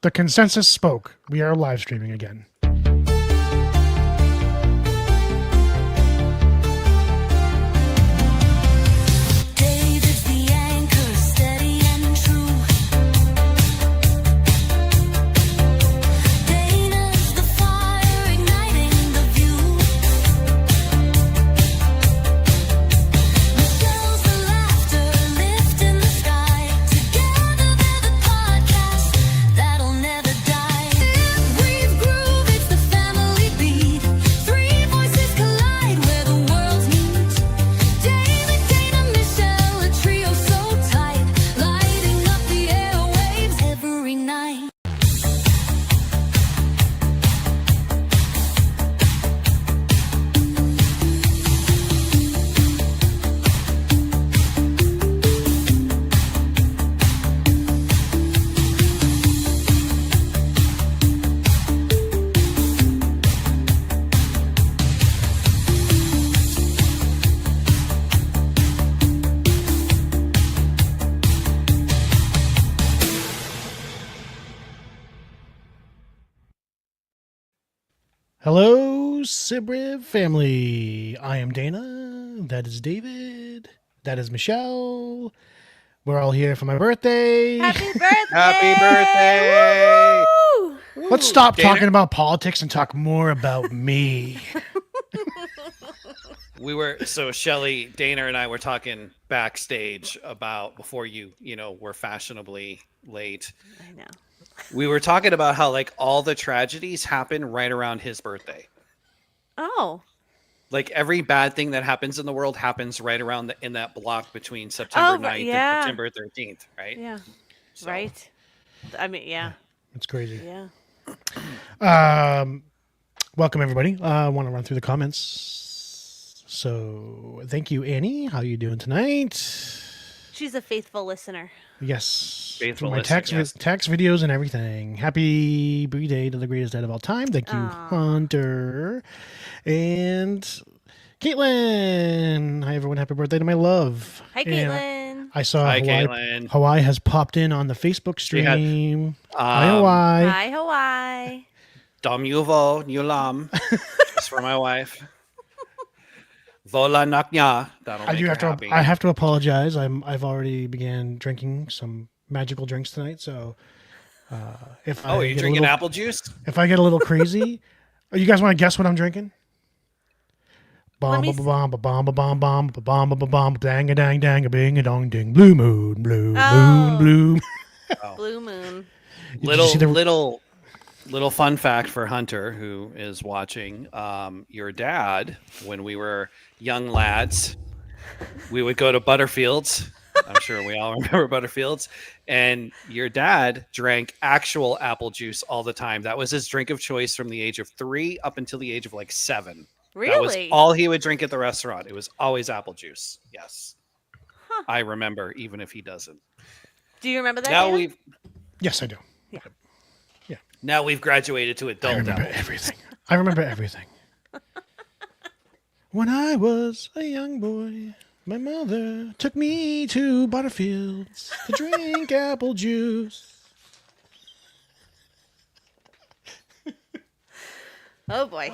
The consensus spoke. We are live streaming again. Hello, Sibriv family. I am Dana. That is David. That is Michelle. We're all here for my birthday. Happy birthday! Happy birthday! Woo! Let's stop Dana? talking about politics and talk more about me. So Shelly, Dana, and I were talking backstage about before you were fashionably late. I know. We were talking about how like all the tragedies happen right around his birthday. Oh. Like every bad thing that happens in the world happens right around in that block between September 9th yeah. and September 13th, right? Yeah. So, Right. I mean, yeah. It's crazy. Yeah. Welcome, everybody. I want to run through the comments. So thank you, Annie. How you doing tonight? She's a faithful listener. Yes. Faithful My listener, text, yes. text videos and everything. Happy birthday to the greatest dad of all time. Thank you, Aw. Hunter. And Caitlin. Hi, everyone. Happy birthday to my love. Hi, And Caitlin. I saw Hi, Hawaii, Caitlin. Hawaii has popped in on the Facebook She had, stream. Hi, Hawaii. Hi, Hawaii. Dom Yuvo, Nulam. Just for my wife. Vola Naknya. That'll I make do her have to. happy. I have to apologize. I've already began drinking some magical drinks tonight. So if Oh, I are you get a drinking little- apple juice? If I get a little crazy, oh, you guys want to guess what I'm drinking? Bomb me ba bomb ba bomb ba bomb bomb ba bomb ba bomb dang a dang dang a bing a dong ding blue moon blue Oh. moon blue. Blue Moon. Did you see the- Little fun fact for Hunter, who is watching. Your dad, when we were young lads, we would go to Butterfields. I'm sure we all remember Butterfields. And your dad drank actual apple juice all the time. That was his drink of choice from the age of 3 up until the age of like 7. That was Really? all he would drink at the restaurant. It was always apple juice. Yes. Huh. I remember, even if he doesn't. Do you remember that? Now Dana? we've Yes, I do. now we've graduated to I adult remember apple. everything. I remember everything. When I was a young boy, my mother took me to Butterfields to drink apple juice. Oh boy.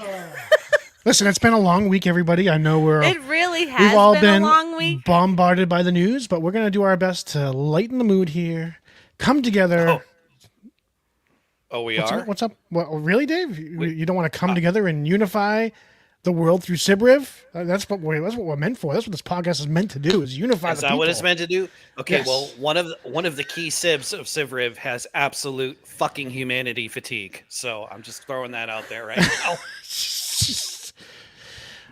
Listen, it's been a long week, everybody. I know It really has we've all been a long week. bombarded by the news, but we're going to do our best to lighten the mood here. Come together. Oh, we What's are? up? What's up? What, really, Dave? You don't want to come together and unify the world through Sibriv? That's what we're meant for. That's what this podcast is meant to do: is unify Is the that people. what it's meant to do? Okay, Yes. well, one of the key sibs of Sivriv has absolute fucking humanity fatigue. So I'm just throwing that out there right now.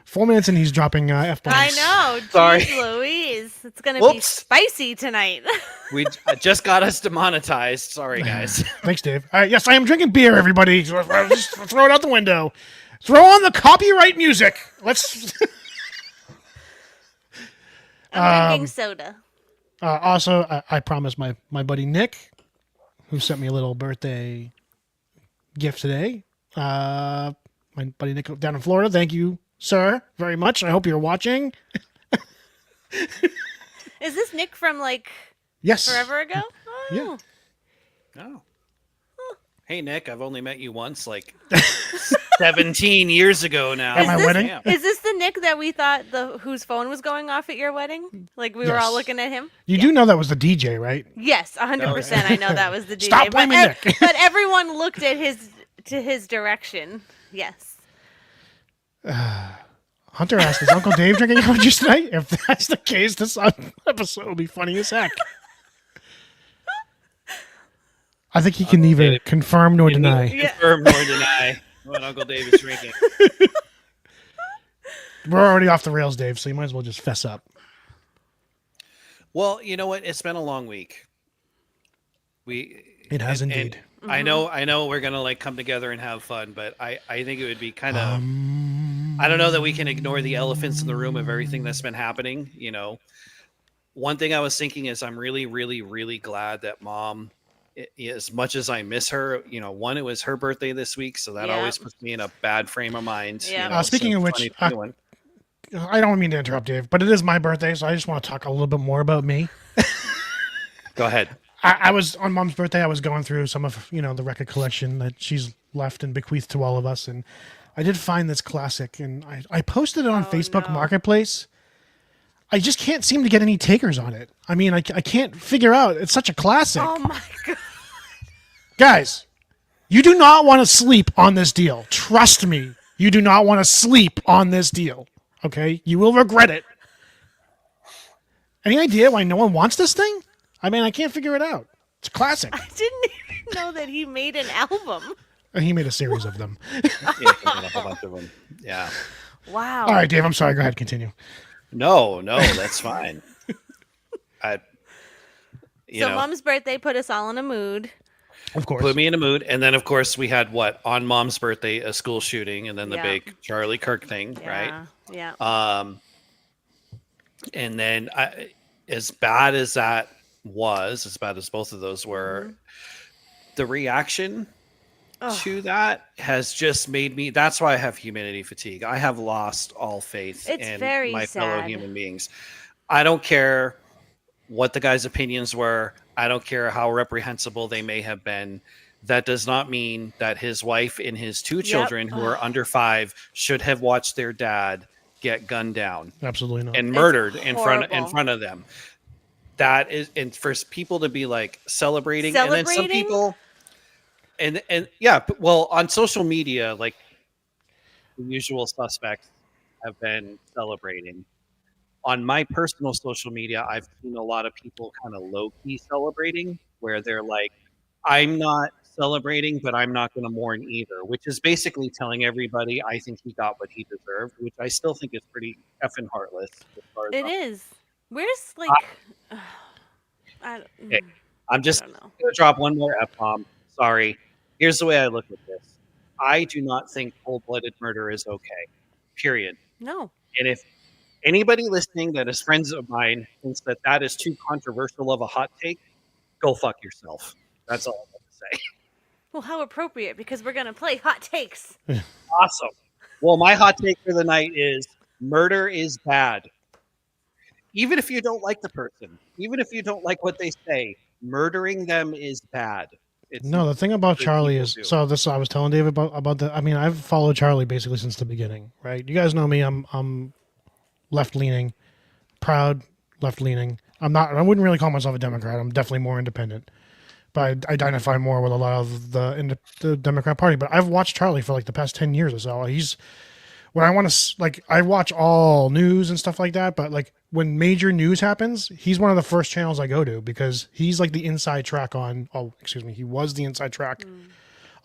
4 minutes and he's dropping F-bombs. I know. Sorry. Jeez Louise. It's going to be Whoops. spicy tonight. We just got us demonetized. Sorry, guys. Thanks, Dave. All right, yes, I am drinking beer, everybody. Just throw it out the window. Throw on the copyright music. Let's... I'm drinking soda. Also, I promised my buddy Nick, who sent me a little birthday gift today. My buddy Nick down in Florida. Thank you, sir, very much. I hope you're watching. Is this Nick from like Yes. forever ago? Oh. Yeah. No. Hey, Nick, I've only met you once, like 17 years ago now. At my wedding? Damn. Is this the Nick that we thought whose phone was going off at your wedding? Like we were all Yes. looking at him? You do know that was the DJ, right? Yes, 100%. I know that was the DJ. Stop blaming Nick. But everyone looked at his direction. Yes. Hunter asked, is Uncle Dave drinking apple juice tonight? If that's the case, this episode will be funny as heck. I think he can neither Dave. confirm nor Can you deny. Yeah. confirm nor deny what Uncle Dave is drinking. We're already off the rails, Dave, so you might as well just fess up. Well, you know what? It's been a long week. It has indeed. I know we're gonna like come together and have fun, but I think it would be kind of I don't know that we can ignore the elephants in the room of everything that's been happening. You know, one thing I was thinking is I'm really, really, really glad that Mom, as much as I miss her, you know, one, it was her birthday this week, so that Yeah. always puts me in a bad frame of mind. Yeah. You know, Speaking since of which, 2021. I don't mean to interrupt, Dave, but it is my birthday, so I just want to talk a little bit more about me. Go ahead. I was on Mom's birthday. I was going through some of the record collection that she's left and bequeathed to all of us, and I did find this classic, and I posted it on Facebook no. Marketplace. I just can't seem to get any takers on it. I mean, I can't figure out. It's such a classic, Oh my god. guys. You do not want to sleep on this deal. Trust me, you do not want to sleep on this deal. Okay, you will regret it. Any idea why no one wants this thing? I mean, I can't figure it out. It's a classic. I didn't even know that he made an album. And he made a series of them. Yeah, he made a whole bunch of them. Yeah. Wow. All right, Dave, I'm sorry. Go ahead, continue. No, that's fine. You So know, Mom's birthday put us all in a mood. Of course. put me in a mood, and then of course we had on Mom's birthday a school shooting, and then the Yeah. big Charlie Kirk thing, right? Yeah. And then as bad as that was, as bad as both of those were, the reaction Ugh. to that has just made me. That's why I have humanity fatigue. I have lost all faith It's in very my fellow sad. human beings. I don't care what the guy's opinions were. I don't care how reprehensible they may have been. That does not mean that his wife and his two children who are under 5 should have watched their dad get gunned down Absolutely not. and murdered in horrible. front of them. That is, and for people to be like celebrating, and then some Celebrating? people, and yeah, well, on social media, like the usual suspects have been celebrating. On my personal social media, I've seen a lot of people kind of low key celebrating, where they're like, "I'm not celebrating, but I'm not going to mourn either," which is basically telling everybody I think he got what he deserved, which I still think is pretty effing heartless. As far as It I'm- is. Where's like I don't, Okay. I'm just I don't know. going to drop one more F-bomb. Sorry. Here's the way I look at this. I do not think cold-blooded murder is okay. Period. No. And if anybody listening that is friends of mine thinks that that is too controversial of a hot take, go fuck yourself. That's all I'm going to say. Well, how appropriate because we're gonna play hot takes. Awesome. Well, my hot take for the night is murder is bad. Even if you don't like the person, even if you don't like what they say, murdering them is bad. It's No, the thing about good Charlie people is do. so this I was telling Dave about the I mean, I've followed Charlie basically since the beginning, right? You guys know me, I'm left leaning, proud left leaning. I wouldn't really call myself a Democrat. I'm definitely more independent. But I identify more with a lot of the Democrat Party. But I've watched Charlie for like the past 10 years or so. He's when I want to like I watch all news and stuff like that, but like when major news happens, he's one of the first channels I go to because he's like the inside track on he was the inside track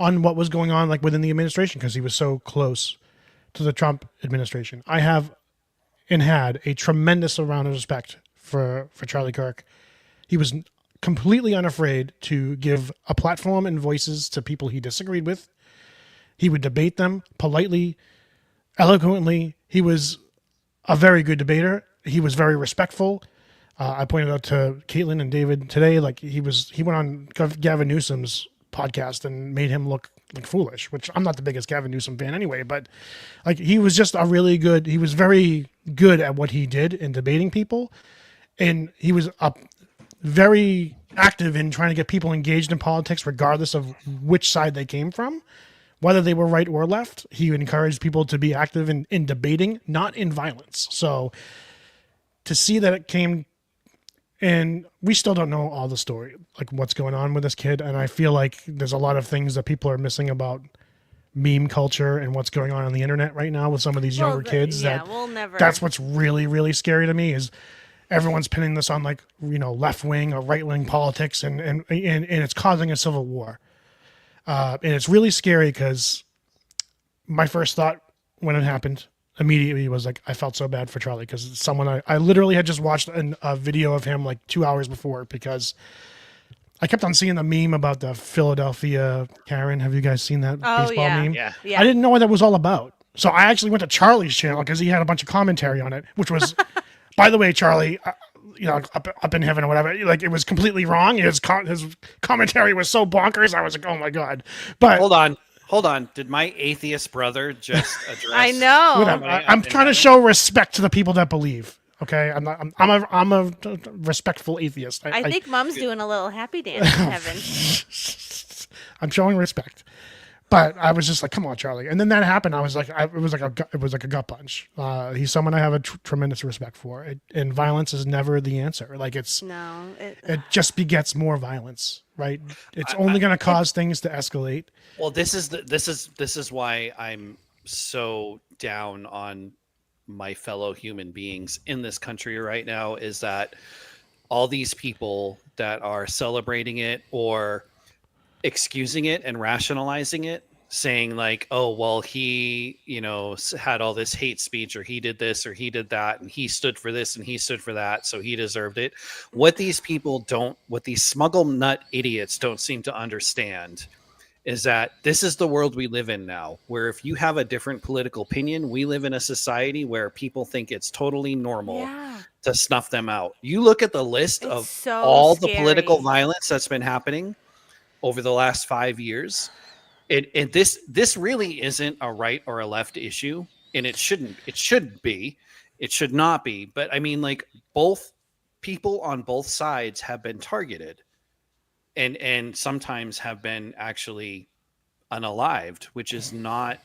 on what was going on like within the administration because he was so close to the Trump administration. I have and had a tremendous amount of respect for Charlie Kirk. He was completely unafraid to give a platform and voices to people he disagreed with. He would debate them politely, eloquently. He was a very good debater. He was very respectful. I pointed out to Caitlin and David today, like he went on Gavin Newsom's podcast and made him look like foolish, which I'm not the biggest Gavin Newsom fan anyway, but like he was just he was very good at what he did in debating people. And he was very active in trying to get people engaged in politics, regardless of which side they came from, whether they were right or left. He encouraged people to be active in debating, not in violence. So to see that it came, and we still don't know all the story, like what's going on with this kid. And I feel like there's a lot of things that people are missing about meme culture and what's going on the internet right now with some of these younger kids. Yeah, we'll never. That's what's really, really scary to me is everyone's pinning this on like, left wing or right wing politics, and it's causing a civil war. And it's really scary because my first thought when it happened immediately was like, I felt so bad for Charlie because it's someone I literally had just watched a video of him like 2 hours before, because I kept on seeing the meme about the Philadelphia Karen. Have you guys seen that baseball meme? Yeah. Yeah. I didn't know what that was all about. So I actually went to Charlie's channel because he had a bunch of commentary on it, which was, by the way, Charlie, up in heaven or whatever, like it was completely wrong. His commentary was so bonkers. I was like, oh my God. But Hold on. Did my atheist brother just address? I know. whatever. I'm trying to show respect to the people that believe. Okay, I'm a respectful atheist. I think Mom's doing a little happy dance in heaven. I'm showing respect, but I was just like, "Come on, Charlie!" And then that happened. I was like, it was like a gut punch. He's someone I have a tremendous respect for, and violence is never the answer. Like it just begets more violence, right? It's only going to cause things to escalate. Well, this is why I'm so down on my fellow human beings in this country right now, is that all these people that are celebrating it or excusing it and rationalizing it, saying like, oh, well, he, had all this hate speech, or he did this or he did that, and he stood for this and he stood for that, so he deserved it. What these smuggle nut idiots don't seem to understand is that this is the world we live in now, where if you have a different political opinion, we live in a society where people think it's totally normal to snuff them out. You look at the list of all the political violence that's been happening over the last 5 years. And this really isn't a right or a left issue, and it should not be. But I mean, like, both people on both sides have been targeted. And sometimes have been actually unalived, which is not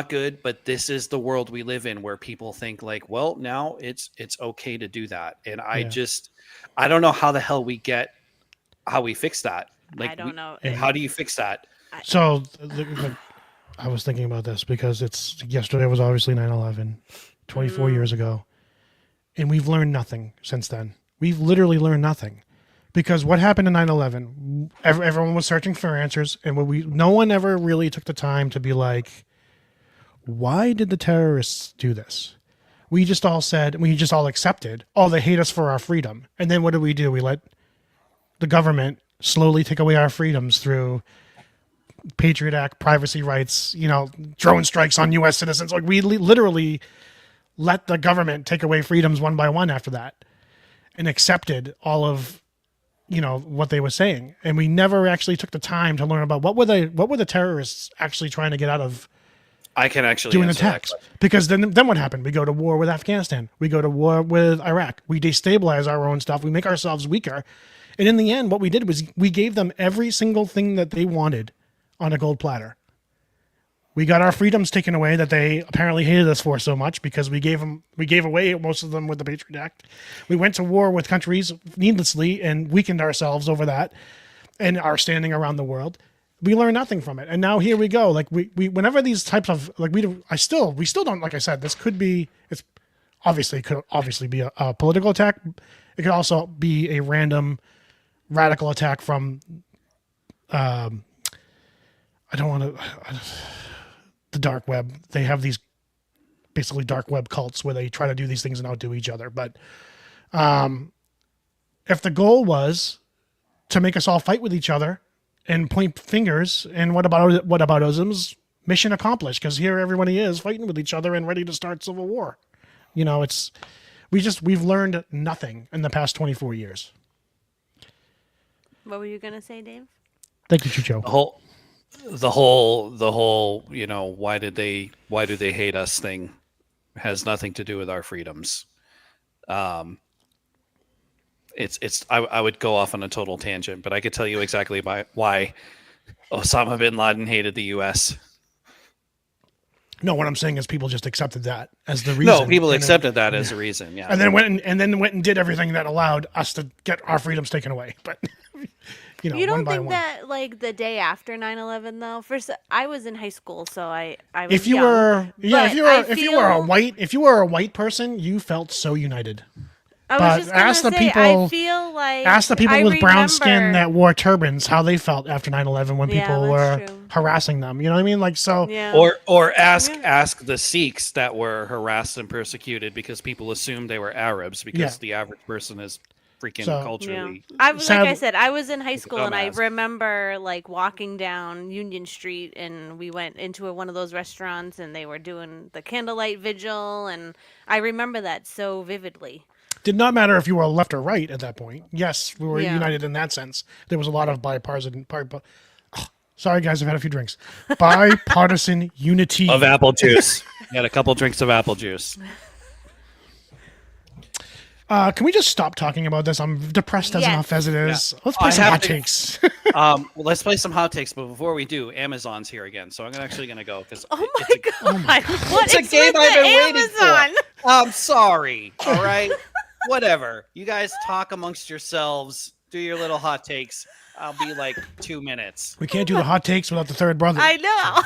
good. But this is the world we live in, where people think like, well, now it's okay to do that. And I don't know how the hell we fix that. Like, I don't know. How do you fix that? So I was thinking about this because yesterday was obviously 9/11, 24 years ago, and we've learned nothing since then. We've literally learned nothing. Because what happened in 9/11, everyone was searching for answers, and no one ever really took the time to be like, why did the terrorists do this? We just all accepted, oh, they hate us for our freedom. And then what do? We let the government slowly take away our freedoms through Patriot Act, privacy rights, drone strikes on U.S. citizens. Like, we literally let the government take away freedoms one by one after that, and accepted all of what they were saying. And we never actually took the time to learn about what were the terrorists actually trying to get out of I can actually doing attacks. Because then what happened? We go to war with Afghanistan. We go to war with Iraq. We destabilize our own stuff. We make ourselves weaker. And in the end, what we did was we gave them every single thing that they wanted on a gold platter. We got our freedoms taken away that they apparently hated us for so much, because we gave away most of them with the Patriot Act. We went to war with countries needlessly and weakened ourselves over that and our standing around the world. We learned nothing from it. And now here we go. Like we whenever these types of, like, we still don't, like I said, this could be a political attack. It could also be a random radical attack from the dark web. They have these basically dark web cults where they try to do these things and outdo each other. But if the goal was to make us all fight with each other and point fingers, and what about isms, mission accomplished, because here everybody is fighting with each other and ready to start civil war. We've learned nothing in the past 24 years. What were you gonna say, Dave? Thank you, Chucho. The whole, why do they hate us thing has nothing to do with our freedoms. I would go off on a total tangent, but I could tell you exactly why Osama bin Laden hated the U.S. No, what I'm saying is people just accepted that as the reason. No, people and accepted that as a reason. Yeah, and then went and did everything that allowed us to get our freedoms taken away. But You one don't by think one. that like the day after 9/11 though? First, I was in high school, so I was If you young, were, yeah, but if you were a white person, you felt so united. I but was just gonna ask the say, people- I feel like Ask the people I with brown skin remember- that wore turbans how they felt after 9/11 when Yeah, people that's were true. harassing them. You know what I mean? Like so. Yeah. or ask Yeah. ask the Sikhs that were harassed and persecuted because people assumed they were Arabs because Yeah. the average person is freaking So- culturally. I was Sad- like I said, I was in high school and I dumbass. remember like walking down Union Street and we went into one of those restaurants and they were doing the candlelight vigil and I remember that so vividly. Did not matter if you were left or right at that point. Yes, we were Yeah. united in that sense. There was a lot of bipartisan. Sorry, guys, I've had a few drinks. Bipartisan unity. Of apple juice. You had a couple drinks of apple juice. Can we just stop talking about this? I'm depressed as Yes. enough as it is. Yeah. Let's play I some have hot to- takes. Well, let's play some hot takes, but before we do, Amazon's here again, so I'm actually going to go because Oh my god. What It's a is game with I've the been waiting for. Amazon? I'm sorry. All right, whatever. You guys talk amongst yourselves. Do your little hot takes. I'll be like 2 minutes. We can't do the hot takes without the third brother. I know.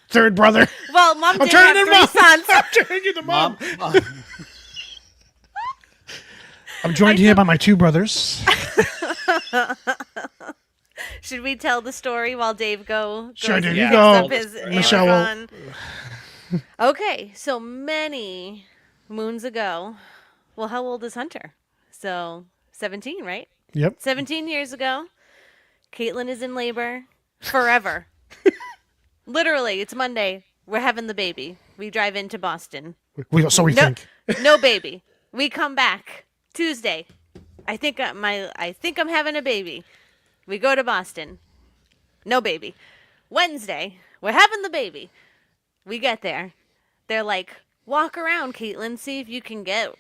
Third brother. Well, mom I'm did have turning three it mom. sons. I'm turning it to mom. Mom, I'm joined here by my two brothers. Should we tell the story while Dave goes Sure, Dave, you picks go. up his Michelle will- Amazon? Okay, so many moons ago. Well, how old is Hunter? So 17, right? Yep. 17 years ago. Caitlin is in labor forever. Literally, it's Monday. We're having the baby. We drive into Boston. So we No, think. no baby. We come back Tuesday. I think I'm having a baby. We go to Boston. No baby. Wednesday, we're having the baby. We get there. They're like, walk around, Caitlin, see if you can get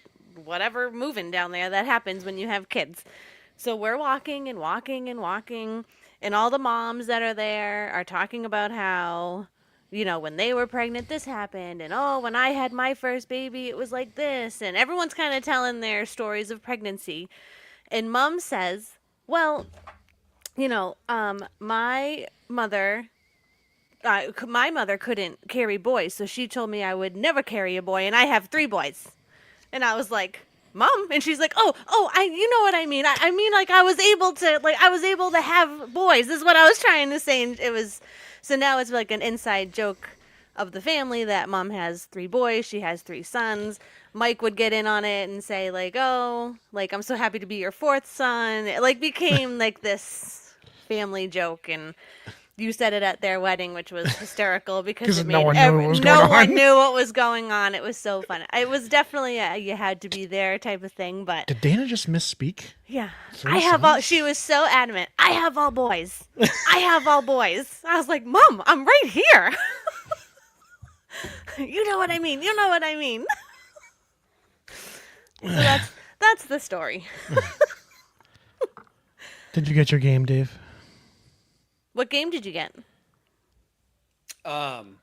whatever moving down there that happens when you have kids. So we're walking and walking and walking, and all the moms that are there are talking about how, you know, when they were pregnant, this happened, and oh, when I had my first baby, it was like this, and everyone's kind of telling their stories of pregnancy. And mom says, well, you know, my mother couldn't carry boys, so she told me I would never carry a boy, and I have 3 boys. And I was like, Mom? And she's like, you know what I mean. I mean, like, I was able to have boys. This is what I was trying to say. And it was, so now it's like an inside joke of the family that mom has 3 boys. She has 3 sons. Mike would get in on it and say like, oh, like, I'm so happy to be your 4th son. It like became like this family joke. And you said it at their wedding, which was hysterical because it no made one knew what was no going one on. knew what was going on. It was so fun. It was definitely a you had to be there type of thing. But Did Dana just misspeak? yeah, 3 I have all. sons? She was so adamant. I have all boys. I have all boys. I was like, Mom, I'm right here. You know what I mean. You know what I mean. So that's the story. Did you get your game, Dave? What game did you get? Um,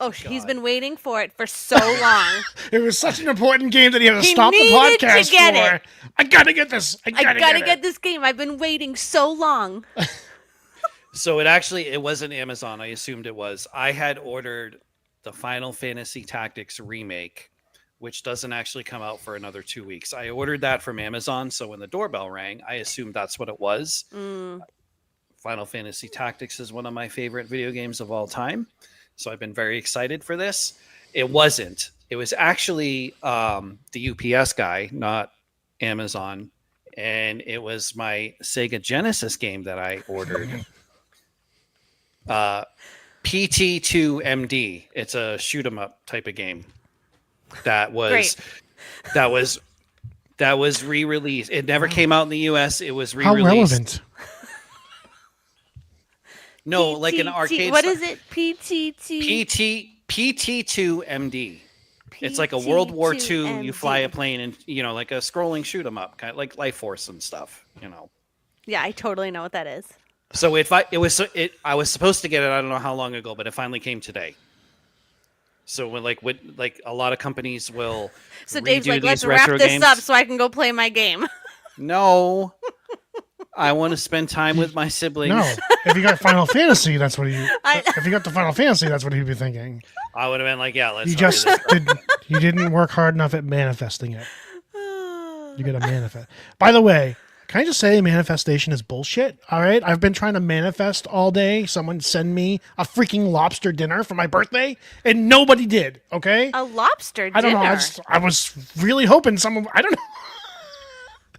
Oh, he's been waiting for it for so long. It was such an important game that he had to He stop the needed to podcast get for. it. I gotta get this. I I gotta, gotta get, get it. this game. I've been waiting so long. so it wasn't Amazon. I assumed it was. I had ordered the Final Fantasy Tactics remake, which doesn't actually come out for another 2 weeks. I ordered that from Amazon, so when the doorbell rang, I assumed that's what it was. Final Fantasy Tactics is one of my favorite video games of all time, so I've been very excited for this. It wasn't. It was actually the UPS guy, not Amazon, and it was my Sega Genesis game that I ordered. PT2MD. It's a shoot 'em up type of game. That was Great. that was re-released. It never came out in the US. It was How re-released. relevant? No, like an PTT arcade. What is it? PTT. PT2MD. It's like a World War II. PT2MD. You fly a plane and like a scrolling shoot 'em up, kind of like Life Force and stuff. Yeah, I totally know what that is. So I was supposed to get it. I don't know how long ago, but it finally came today. So when a lot of companies will. So Dave's redo like, let's these wrap retro this games. up so I can go play my game. No, I want to spend time with my siblings. No, if you got Final Fantasy, that's what you. I- If you got the Final Fantasy, that's what he'd be thinking. I would have been like, yeah, let's. You hurry just this up. you didn't work hard enough at manifesting it. You got to manifest. By the way, can I just say manifestation is bullshit? All right, I've been trying to manifest all day. Someone send me a freaking lobster dinner for my birthday, and nobody did. Okay, A lobster dinner. I don't know. I was really hoping someone. I don't know.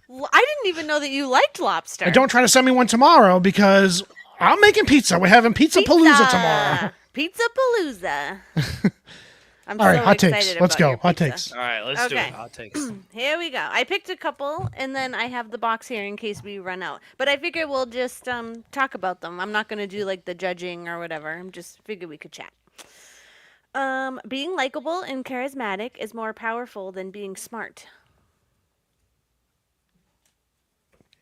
Well, I didn't even know that you liked lobster. Don't try to send me one tomorrow because I'm making pizza. We're having Pizza Palooza tomorrow. Pizza Palooza. I'm All right, so hot takes. excited Let's about go. your Hot pizza. takes. All right, let's do Okay. it. Hot takes. Here we go. I picked a couple, and then I have the box here in case we run out. But I figure we'll just talk about them. I'm not going to do like the judging or whatever. I'm just figure we could chat. Being likable and charismatic is more powerful than being smart.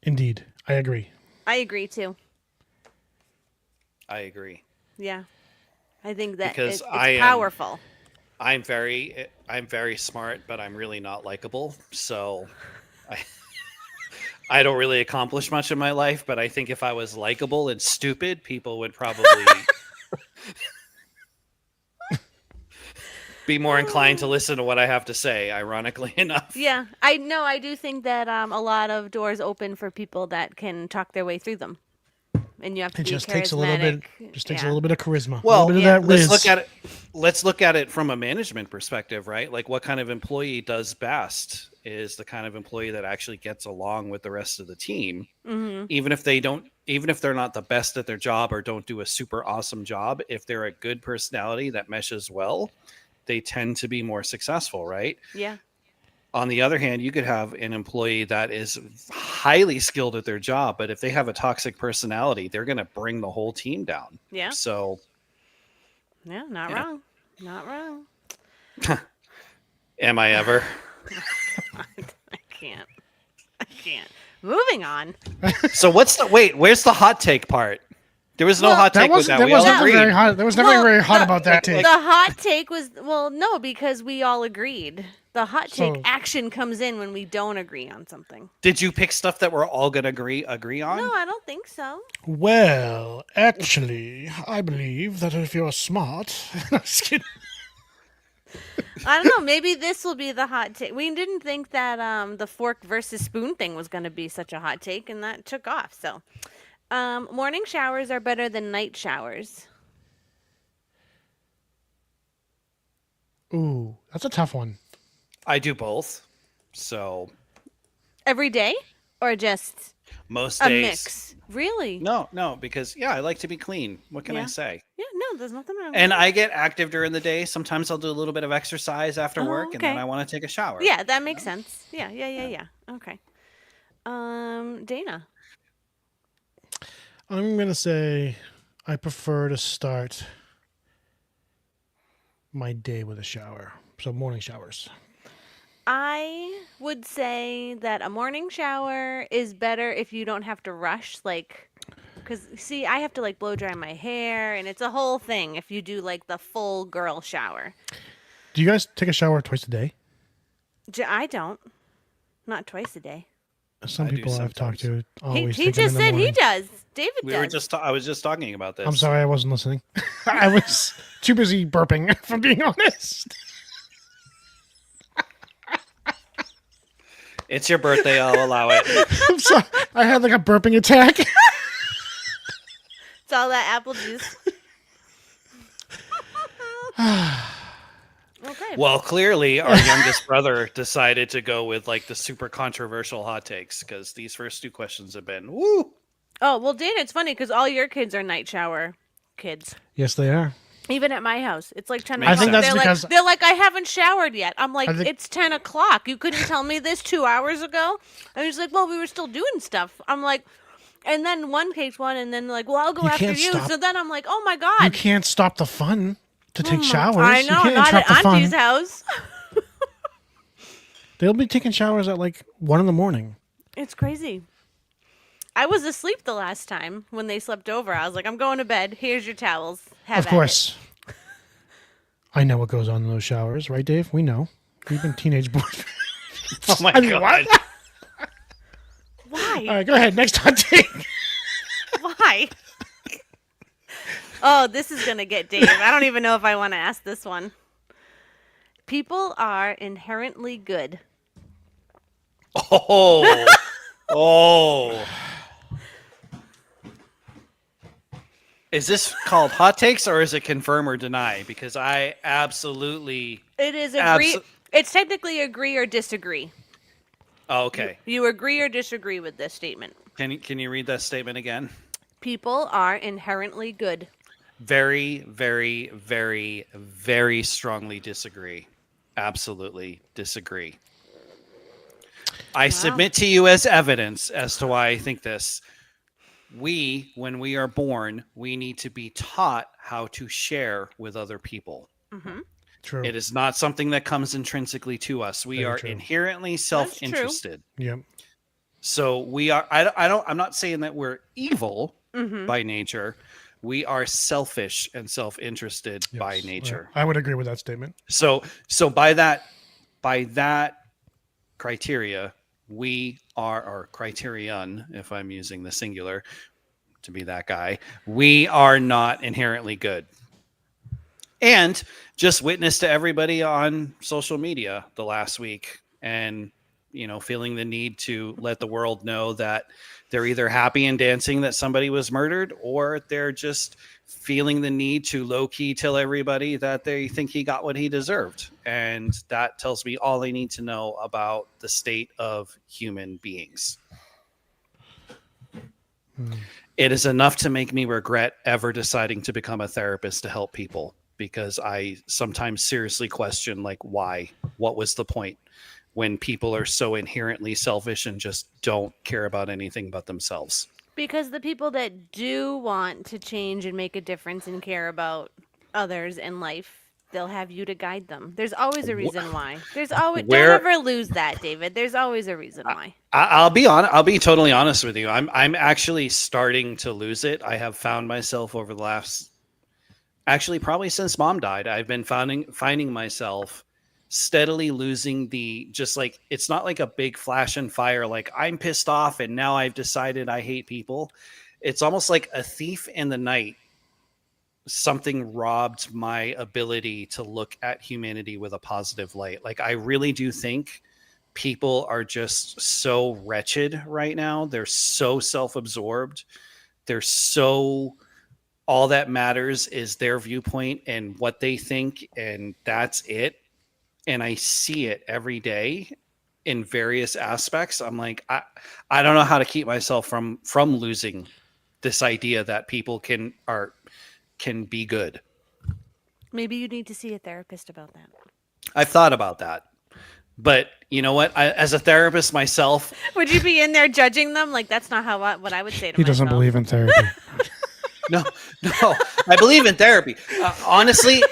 Indeed, I agree. I agree too. I agree. Yeah. I think that Because it's I am- powerful. I'm very smart, but I'm really not likable. So I don't really accomplish much in my life. But I think if I was likable and stupid, people would probably be more inclined to listen to what I have to say. Ironically enough. Yeah, I know. I do think that a lot of doors open for people that can talk their way through them, and you have to It be just charismatic. takes a little bit. Just takes a Yeah. little bit of charisma. Well, a little bit yeah. of that Let's whiz. look at it from a management perspective, right? Like what kind of employee does best is the kind of employee that actually gets along with the rest of the team, even if they're not the best at their job or don't do a super awesome job. If they're a good personality that meshes well, they tend to be more successful, right? Yeah. On the other hand, you could have an employee that is highly skilled at their job, but if they have a toxic personality, they're going to bring the whole team down. Yeah. So, Yeah. Not Yeah. wrong. Not wrong. am I ever? I can't. I can't. Moving on. So where's the hot take part? There was no Well, hot That take with wasn't. that. That We all wasn't agreed. very hot. There was nothing Well, very hot the- about that take. The hot take was no, because we all agreed. The hot take So- action comes in when we don't agree on something. Did you pick stuff that we're all gonna agree on? No, I don't think so. Well, actually, I believe that if you're smart, I'm just kidding. I don't know. Maybe this will be the hot take. We didn't think that the fork versus spoon thing was going to be such a hot take, and that took off. So, morning showers are better than night showers. Ooh, that's a tough one. I do both. So Every day, or just most a days. mix? Really? No, because I like to be clean. What can I Yeah. say? Yeah. No, there's nothing wrong. And with I get active during the day. Sometimes I'll do a little bit of exercise after Oh, work, and then okay. I want to take a shower. it. Yeah, that makes sense. Yeah. Okay. Dana. I'm gonna say I prefer to start my day with a shower. So morning showers. I would say that a morning shower is better if you don't have to rush, like, because see, I have to like blow dry my hair, and it's a whole thing if you do like the full girl shower. Do you guys take a shower twice a day? I don't, not twice a day. Some I do people I've talked to always He take them just in the said he morning. does. David We does. were just. I was just talking about this. I'm sorry, I wasn't listening. I was too busy burping, if I'm being honest. It's your birthday. I'll allow it. I'm sorry. I had like a burping attack. It's all that apple juice. Okay. Well, clearly, our youngest brother decided to go with like the super controversial hot takes because these first two questions have been woo. Oh well, Dana, it's funny because all your kids are night shower kids. Yes, they are. Even at my house, it's like 10 I o'clock. think that's they're because- like, they're like, I haven't showered yet. I'm like, I think- it's 10 o'clock. You couldn't tell me this 2 hours ago. And he's like, well, we were still doing stuff. I'm like, and then one takes one, and then like, well, I'll go You after can't you. stop. So then I'm like, oh my You god, can't stop the fun to take showers. I You know, can't not interrupt at the fun. Auntie's house. They'll be taking showers at like 1 in the morning. It's crazy. I was asleep the last time when they slept over. I was like, I'm going to bed. Here's your towels. Have Of at course. I know what goes on in those showers, right, Dave? We know. We've been teenage boys. Oh my I mean, god! what? it. Why? All right, go ahead. Next hot take. Why? Oh, this is going to get Dave. I don't even know if I want to ask this one. People are inherently good. Oh, oh. Is this called hot takes or is it confirm or deny? Because I absolutely. It is agree. Abso- It's technically agree or disagree. Oh, okay. You agree or disagree with this statement. Can you read that statement again? People are inherently good. Very, very, very, very strongly disagree. Absolutely disagree. I submit to you as evidence as to why I think this. When we are born, we need to be taught how to share with other people. Mm-hmm. True. It is not something that comes intrinsically to us. We Very are true. inherently self-interested. Yep. So we are. I'm not saying that we're evil Mm-hmm. by nature. We are selfish and self-interested by Yes. nature. I would agree with that statement. So by that criteria, we are, or criterion, if I'm using the singular to be that guy, we are not inherently good. And just witness to everybody on social media the last week, and feeling the need to let the world know that they're either happy and dancing that somebody was murdered, or they're just feeling the need to low-key tell everybody that they think he got what he deserved. And that tells me all I need to know about the state of human beings. It is enough to make me regret ever deciding to become a therapist to help people, because I sometimes seriously question, like, why? What was the point when people are so inherently selfish and just don't care about anything but themselves? Because the people that do want to change and make a difference and care about others in life, they'll have you to guide them. There's always a reason why. There's always Where- don't ever lose that, David. There's always a reason why. I'll be honest. I'll be totally honest with you. I'm actually starting to lose it. I have found myself over the last, actually probably since Mom died, I've been finding myself steadily losing the, just like, it's not like a big flash and fire, like I'm pissed off and now I've decided I hate people. It's almost like a thief in the night. Something robbed my ability to look at humanity with a positive light. Like, I really do think people are just so wretched right now. They're so self-absorbed. They're so, all that matters is their viewpoint and what they think, and that's it. And I see it every day in various aspects. I'm like, I don't know how to keep myself from losing this idea that people can be good. Maybe you need to see a therapist about that. I've thought about that. But you know what? As a therapist myself, Would you be in there judging them? Like, that's not what I would say to He doesn't myself. believe in therapy. no, I believe in therapy. Honestly,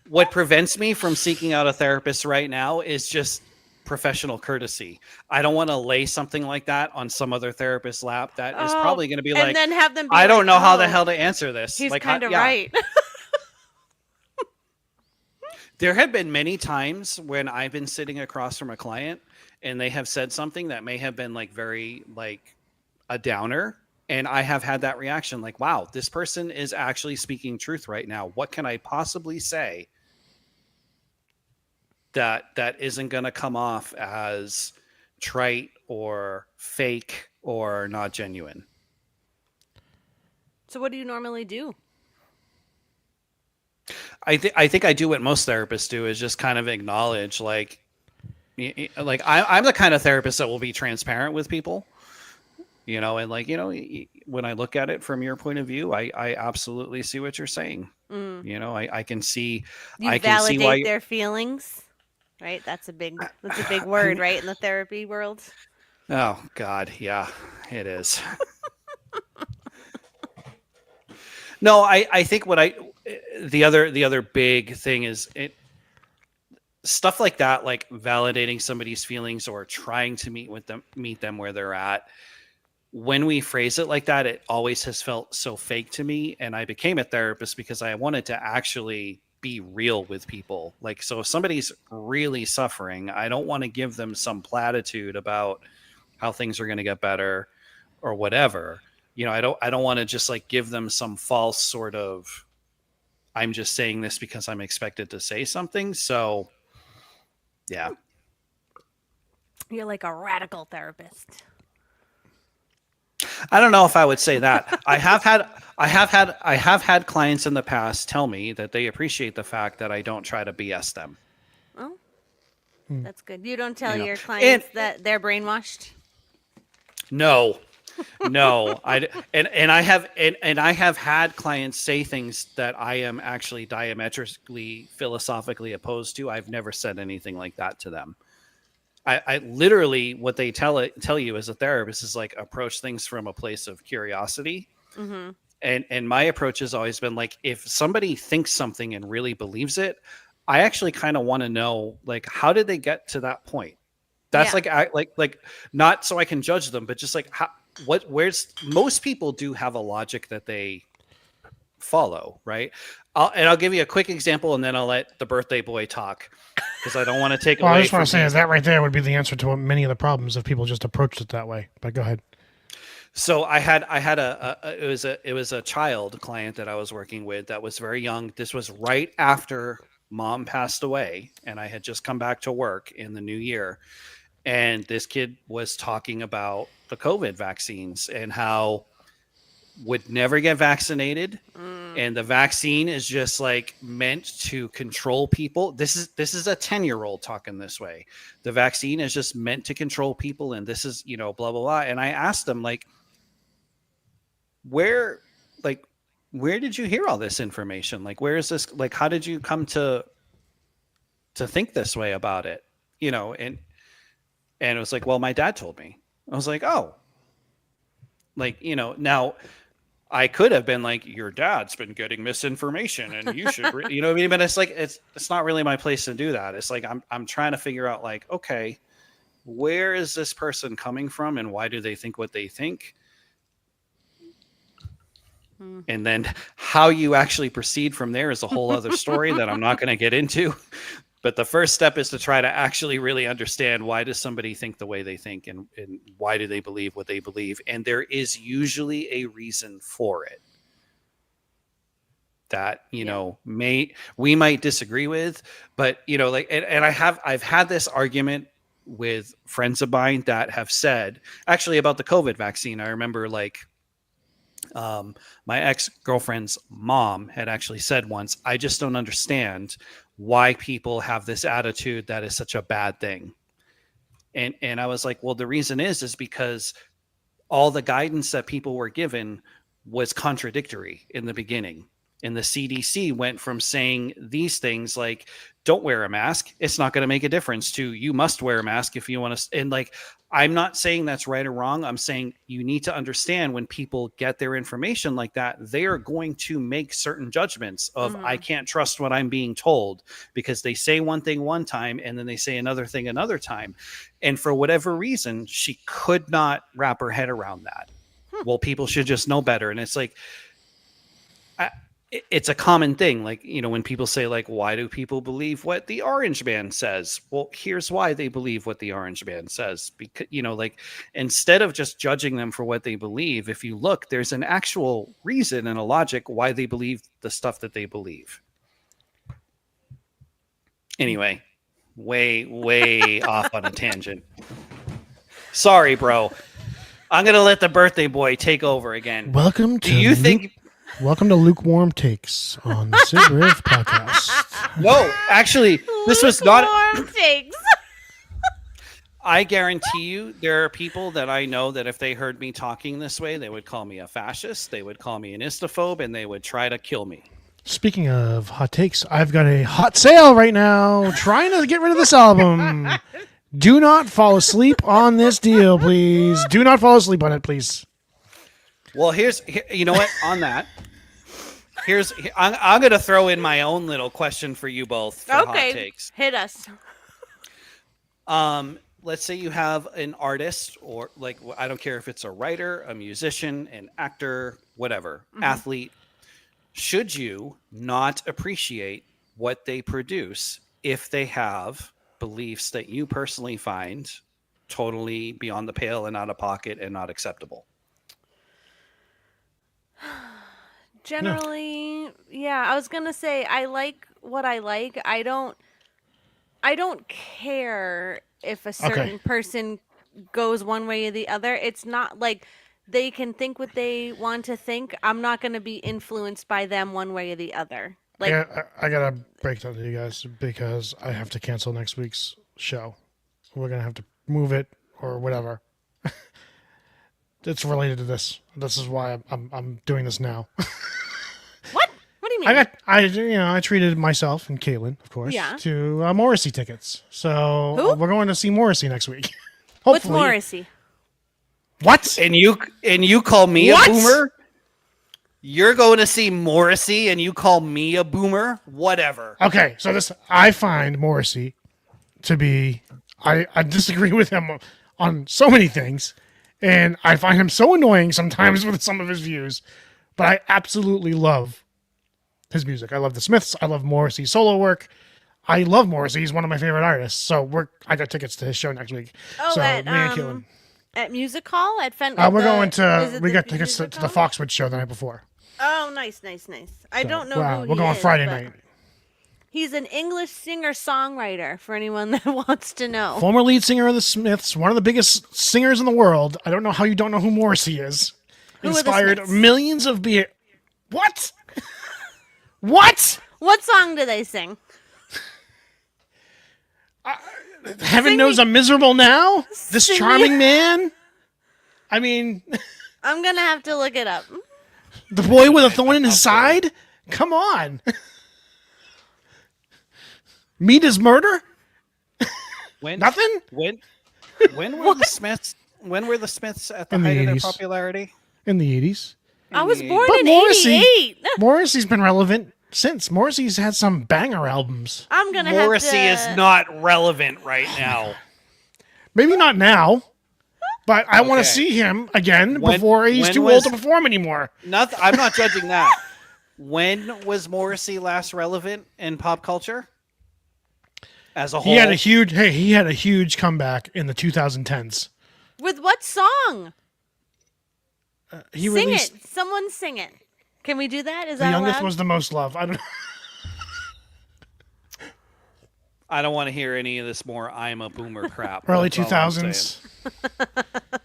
what prevents me from seeking out a therapist right now is just professional courtesy. I don't want to lay something like that on some other therapist's lap. That is probably going to be and like, then have them be I don't like, know how the "Oh, hell to answer this. He's Like, kind of yeah. right. There have been many times when I've been sitting across from a client and they have said something that may have been like very like a downer. And I have had that reaction, like, wow, this person is actually speaking truth right now. What can I possibly say that isn't going to come off as trite or fake or not genuine? So what do you normally do? I think I do what most therapists do, is just kind of acknowledge, like I'm the kind of therapist that will be transparent with people, and like, when I look at it from your point of view, I absolutely see what you're saying. I can see, You I can see validate why their feelings, right? That's a big word, right, in the therapy world. Oh God, yeah, it is. No, I think the other big thing is stuff like that, like validating somebody's feelings or trying to meet them where they're at. When we phrase it like that, it always has felt so fake to me. And I became a therapist because I wanted to actually be real with people. Like, so if somebody's really suffering, I don't want to give them some platitude about how things are going to get better or whatever. You know, I don't want to just like give them some false sort of, I'm just saying this because I'm expected to say something. So yeah. You're like a radical therapist. I don't know if I would say that. I have had clients in the past tell me that they appreciate the fact that I don't try to BS them. Oh, that's good. You don't tell You know, your clients that they're brainwashed? No. I have had clients say things that I am actually diametrically philosophically opposed to. I've never said anything like that to them. I literally, what they tell you as a therapist is like, approach things from a place of curiosity. Mm-hmm. And my approach has always been like, if somebody thinks something and really believes it, I actually kind of want to know, like, how did they get to that point? That's like not so I can judge them, but just like where's most people do have a logic that they follow, right? I'll give you a quick example, and then I'll let the birthday boy talk because I don't want to take away. I just want from to say that right there would be the answer to many of the problems if people just approached it that way. But go ahead. So I had it was a child client that I was working with that was very young. This was right after mom passed away, and I had just come back to work in the new year. And this kid was talking about the COVID vaccines and how would never get vaccinated. And the vaccine is just like meant to control people. This is a 10-year-old talking this way. The vaccine is just meant to control people. And this is, you know, blah, blah, blah. And I asked him, like, where did you hear all this information? Like, where is this? Like, how did you come to think this way about it? You know, and it was like, well, my dad told me. I was like, oh, like, you know, now I could have been like, your dad's been getting misinformation and you should, you know what I mean? But it's like, it's not really my place to do that. It's like, I'm trying to figure out, like, okay, where is this person coming from and why do they think what they think? And then how you actually proceed from there is a whole other story that I'm not going to get into. But the first step is to try to actually really understand, why does somebody think the way they think, and why do they believe what they believe? And there is usually a reason for it that, you know, we might disagree with, but, you know, like, and I've had this argument with friends of mine that have said, actually, about the COVID vaccine. I remember, like, my ex-girlfriend's mom had actually said once, I just don't understand why people have this attitude that is such a bad thing. And I was like, well, the reason is because all the guidance that people were given was contradictory in the beginning. And the CDC went from saying these things like, don't wear a mask, it's not going to make a difference, to you must wear a mask if you want to. And like, I'm not saying that's right or wrong. I'm saying you need to understand, when people get their information like that, they are going to make certain judgments of, I can't trust what I'm being told, because they say one thing one time and then they say another thing another time. And for whatever reason, she could not wrap her head around that. Well, people should just know better. And it's like, it's a common thing. Like, you know, when people say, like, why do people believe what the orange man says? Well, here's why they believe what the orange man says. Because, you know, like, instead of just judging them for what they believe, if you look, there's an actual reason and a logic why they believe the stuff that they believe. Anyway, way off on a tangent. Sorry, bro. I'm going to let the birthday boy take over again. Welcome to Welcome to Lukewarm Takes on the Sid Riv podcast. No, actually, this was not. Takes. I guarantee you, there are people that I know that if they heard me talking this way, they would call me a fascist, they would call me an istophobe, and they would try to kill me. Speaking of hot takes, I've got a hot sale right now, trying to get rid of this album. Do not fall asleep on this deal, please. Do not fall asleep on it, please. Well, you know what? On that, I'm going to throw in my own little question for you both for hot Okay, takes. hit us. Let's say you have an artist, or like, I don't care if it's a writer, a musician, an actor, whatever, athlete. Should you not appreciate what they produce if they have beliefs that you personally find totally beyond the pale and out of pocket and not acceptable? Generally, yeah, I was gonna say I like what I like. I don't care if a certain person goes one way or the other. It's not like they can think what they want to think. I'm not gonna be influenced by them one way or the other. Like, I gotta break down to you guys because I have to cancel next week's show. We're gonna have to move it or whatever. It's related to this. This is why I'm doing this now. what? What do you mean? I treated myself and Caitlin, of course, Yeah. to Morrissey tickets. So Who? we're going to see Morrissey next week. What's Hopefully. Morrissey? What? And you call me What? a boomer? You're going to see Morrissey and you call me a boomer? Whatever. Okay, so I find Morrissey to be I disagree with him on so many things, and I find him so annoying sometimes with some of his views, but I absolutely love his music. I love the Smiths. I love Morrissey's solo work. I love Morrissey. He's one of my favorite artists. So I got tickets to his show next week. Oh, so at me and Caitlin. at Music Hall at Fenton. We're going to. is it We the got tickets to Music the Hall? Foxwood show the night before. Oh, nice. I So, don't know who we're he going is, Friday but night. He's an English singer-songwriter for anyone that wants to know. Former lead singer of the Smiths, one of the biggest singers in the world. I don't know how you don't know who Morrissey is. Who are the Inspired Smiths? millions of beer. What? What? What song do they sing? Heaven Sing knows me- I'm miserable now. This Sing me- charming man. I mean, I'm gonna have to look it up. the boy with a thorn in his side. Come on. Meat is murder. When Nothing. When were the Smiths? When were the Smiths at the In the height of their 80s. popularity? In the 80s. I was the born But in Morrissey- '88. Morrissey's been relevant since. Morrissey's had some banger albums. I'm gonna Morrissey have to. is not relevant right now. Maybe not now, but I want Okay. to see him again When- before he's when too was- old to perform anymore. I'm not judging that. When was Morrissey last relevant in pop culture? As a whole, He had a huge comeback in the 2010s. With what song? He Sing released it. Someone sing it. Can we do that? Is The that Youngest allowed? Was the Most Loved. I don't I don't want to hear any of this more "I'm a boomer" crap. early That's all I'm saying. 2000s.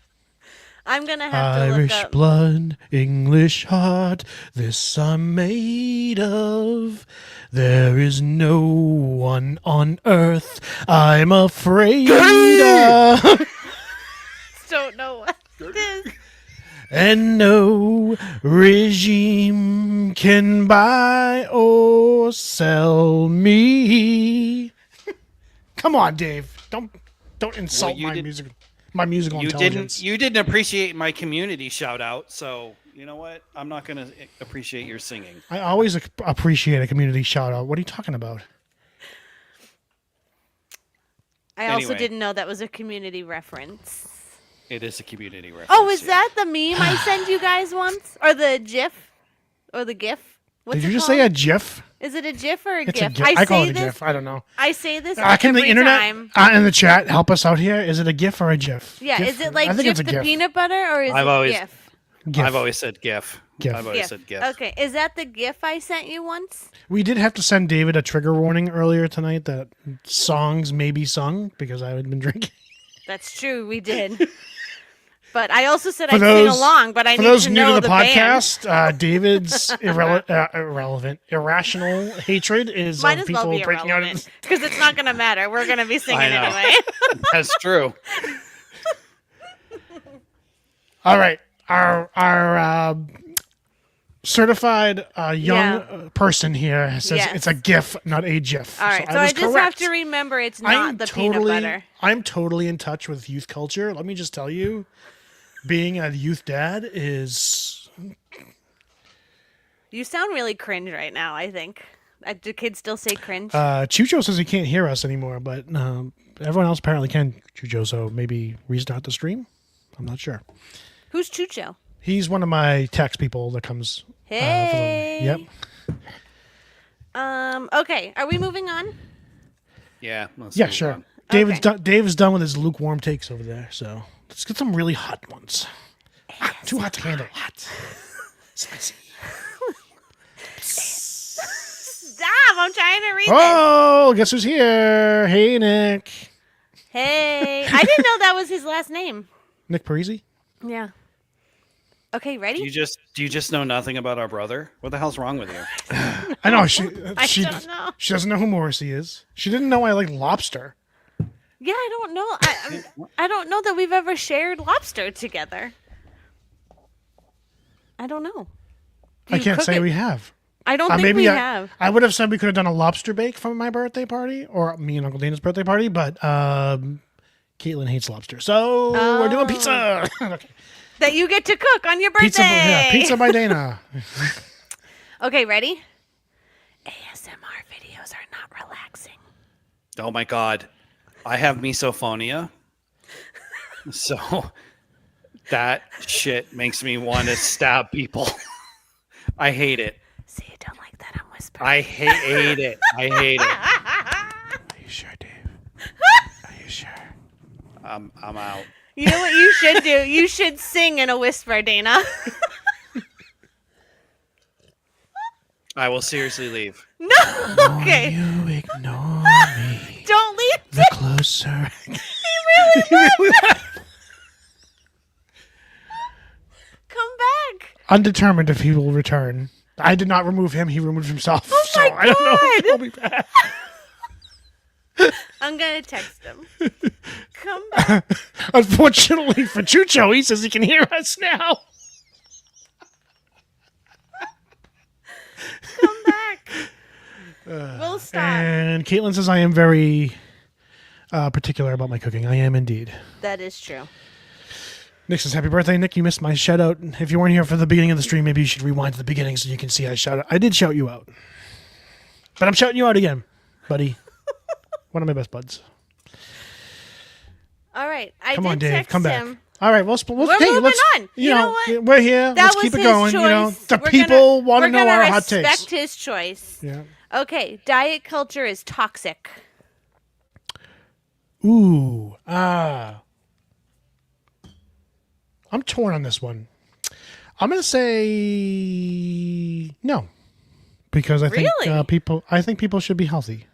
I'm gonna have to look Irish up. blood, English heart, this I'm made of. There is no one on earth I'm afraid of. Don't know what it is. And no regime can buy or sell me. Come on, Dave. Don't insult you my did- musical intelligence. You didn't appreciate my community shout out, so you know what? I'm not going to appreciate your singing. I always appreciate a community shout out. What are you talking about? I also Anyway. didn't know that was a community reference. It is a community reference. Oh, is yeah. that the meme I sent you guys once? Or the GIF? Or the GIF? What's Did it you just called? say a GIF? Is it a GIF or a It's GIF? a GIF. I call say it a this. GIF. I don't know. I say this Can every the internet time. in the chat help us out here? Is it a GIF or a GIF? Yeah, GIF? is it like I think GIF it's a the GIF. peanut butter or is I've it always- GIF? GIF. I've always said GIF. GIF. I've always GIF. said GIF. Okay, is that the GIF I sent you once? We did have to send David a trigger warning earlier tonight that songs may be sung because I had been drinking. That's true, we did. But I also said For I'd those- sing along, but I For need those to new know to the band. podcast, David's irrational hatred is Might of as people well be breaking out. irrelevant because it's not going to matter. We're going to be singing I know. anyway. That's true. All right, our certified young person here says Yes. it's a GIF, not a GIF. All right, so I was just have correct. to remember it's not the peanut butter. I'm totally in touch with youth culture. Let me just tell you, being a youth dad is You sound really cringe right now, I think. Do kids still say cringe? Chucho says he can't hear us anymore, but everyone else apparently can. Chucho, so maybe restart the stream. I'm not sure. Who's Chucho? He's one of my text people that comes. Hey. Yep. Okay, are we moving on? Yeah. let's Yeah, move sure. on. David's Okay. done. Dave's done with his lukewarm takes over there. So let's get some really hot ones. Hot, too hot to handle. Hot. Spicy. Stop! I'm trying to read Oh, guess who's here? Hey, Nick. this. Hey, I didn't know that was his last name. Nick Parisi. Yeah. Okay, Do ready? you just know nothing about our brother? What the hell's wrong with you? I know she. I she don't know. She doesn't know who Morrissey is. She didn't know I like lobster. Yeah, I don't know. I don't know that we've ever shared lobster together. I don't know. Do I you can't cook say it? we have. I don't think Maybe we I, have. I would have said we could have done a lobster bake for my birthday party, or me and Uncle Dana's birthday party, but Caitlin hates lobster, so we're doing pizza. Okay. That you get to cook on your birthday. Pizza by Dana. Okay, ready? ASMR videos are not relaxing. Oh my god. I have misophonia. So that shit makes me want to stab people. I hate it. See, you don't like that. I'm whispering. I hate it. I hate it. Are you sure, Dave? Are you sure? I'm out. You know what you should do? You should sing in a whisper, Dana. I will seriously leave. No. Okay. You ignore me. Don't leave. The closer. Come back. Undetermined if he will return. I did not remove him. He removed himself. So my I don't know if God. he'll be back. I'm gonna text him. Come back. Unfortunately for Chucho, he says he can hear us now. Come back. We'll stop. And Caitlin says I am very particular about my cooking. I am indeed. That is true. Nick says, happy birthday, Nick. You missed my shout out. If you weren't here for the beginning of the stream, maybe you should rewind to the beginning so you can see I shout out. I did shout you out. But I'm shouting you out again, buddy. One of my best buds. All right. I Come did on, Dave. text Come back. him. All right, we're moving on. You know what? We're here. That Let's was keep it his going. choice. You know, the We're people want to we're know gonna our hot takes. Respect his choice. Yeah. Okay. Diet culture is toxic. Ooh. I'm torn on this one. I'm going to say no. Because I think Really? people should be healthy.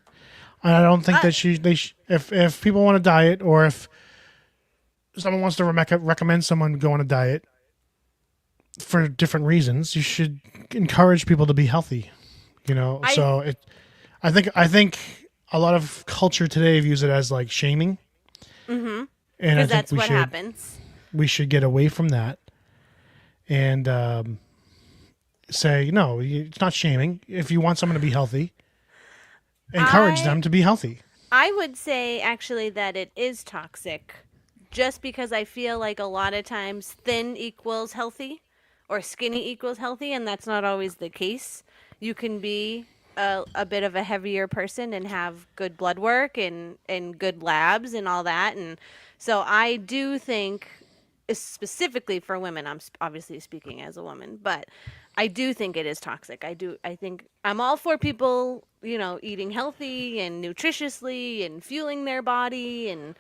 And I don't think that if people want to diet, or if someone wants to recommend someone go on a diet for different reasons, you should encourage people to be healthy. You know, I think a lot of culture today views it as like shaming. Mm-hmm. And I Because think that's what happens. we should get away from that and say, no, it's not shaming. If you want someone to be healthy, encourage them to be healthy. I would say actually that it is toxic just because I feel like a lot of times thin equals healthy or skinny equals healthy, and that's not always the case. You can be a bit of a heavier person and have good blood work and good labs and all that. And so I do think, specifically for women, I'm obviously speaking as a woman, but I do think it is toxic. I think I'm all for people, you know, eating healthy and nutritiously and fueling their body and,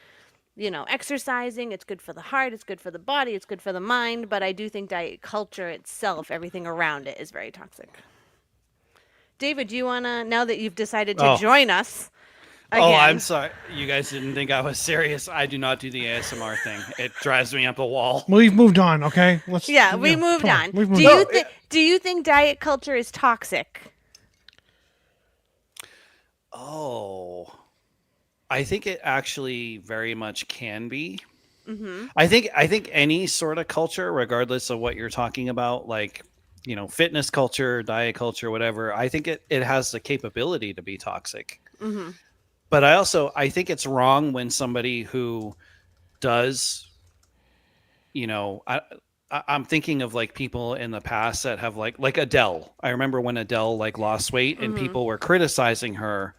you know, exercising. It's good for the heart, it's good for the body, it's good for the mind. But I do think diet culture itself, everything around it, is very toxic. David, do you want to, now that you've decided to join us again? Oh, I'm sorry. You guys didn't think I was serious. I do not do the ASMR thing. It drives me up a wall. Well, we've moved on, okay? Yeah, we moved come on. We've moved on. Do you think diet culture is toxic? Oh, I think it actually very much can be. Mm-hmm. I think any sort of culture, regardless of what you're talking about, like, you know, fitness culture, diet culture, whatever, I think it has the capability to be toxic. Mm-hmm. But I think it's wrong when somebody who does, you know, I'm thinking of like people in the past that have like Adele. I remember when Adele like lost weight and people were criticizing her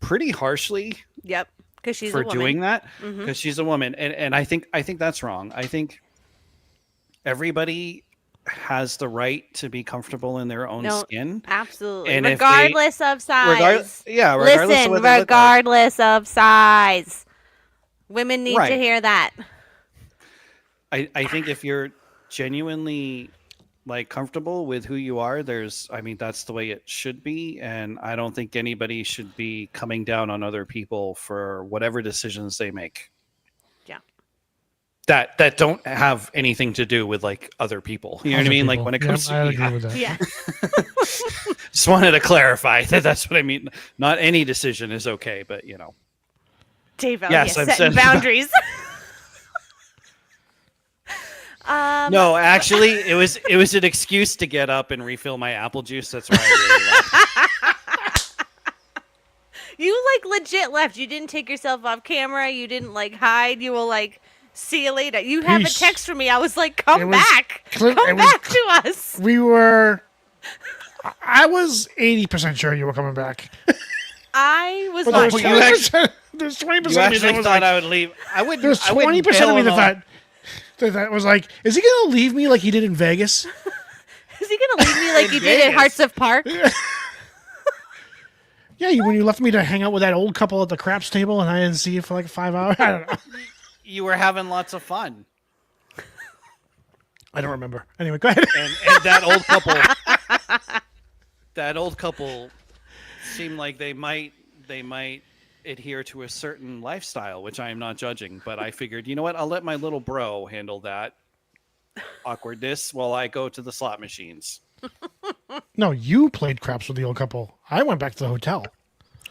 pretty harshly Yep. Because she's for a woman. doing that because she's a woman, and I think that's wrong. I think everybody has the right to be comfortable in their own No, skin. absolutely. And if they- regardless of size. Regardless of Listen, what they look like. regardless of size. Women need to Right. hear that. I think if you're genuinely like comfortable with who you are, that's the way it should be. And I don't think anybody should be coming down on other people for whatever decisions they make. Yeah. That don't have anything to do with like other people. You know what I mean? Like when it comes I to agree with that. Yeah. just wanted to clarify that's what I mean. Not any decision is okay, but Dave, Yes, I'm setting setting boundaries. No, actually, it was an excuse to get up and refill my apple juice. That's why I really left. You like legit left. You didn't take yourself off camera. You didn't like hide. You were like, see you later. You have Peace. a text from me. I was like, come It was back. clear- it Come was back to us. We were. I was 80% sure you were coming back. I was But not there was you sure. actually- 20%. There's 20% You of me that actually was thought like, I would leave. I would. there's 20% of me that was like, is he gonna leave me like he did in Vegas? Is he going to leave me like In you did at Vegas. Hearts of Park? Yeah, when you left me to hang out with that old couple at the craps table and I didn't see you for like 5 hours. I don't know. You were having lots of fun, I don't remember. Anyway, go ahead. and that old couple seemed like they might adhere to a certain lifestyle, which I am not judging. But I figured, you know what? I'll let my little bro handle that awkwardness while I go to the slot machines. No, you played craps with the old couple. I went back to the hotel.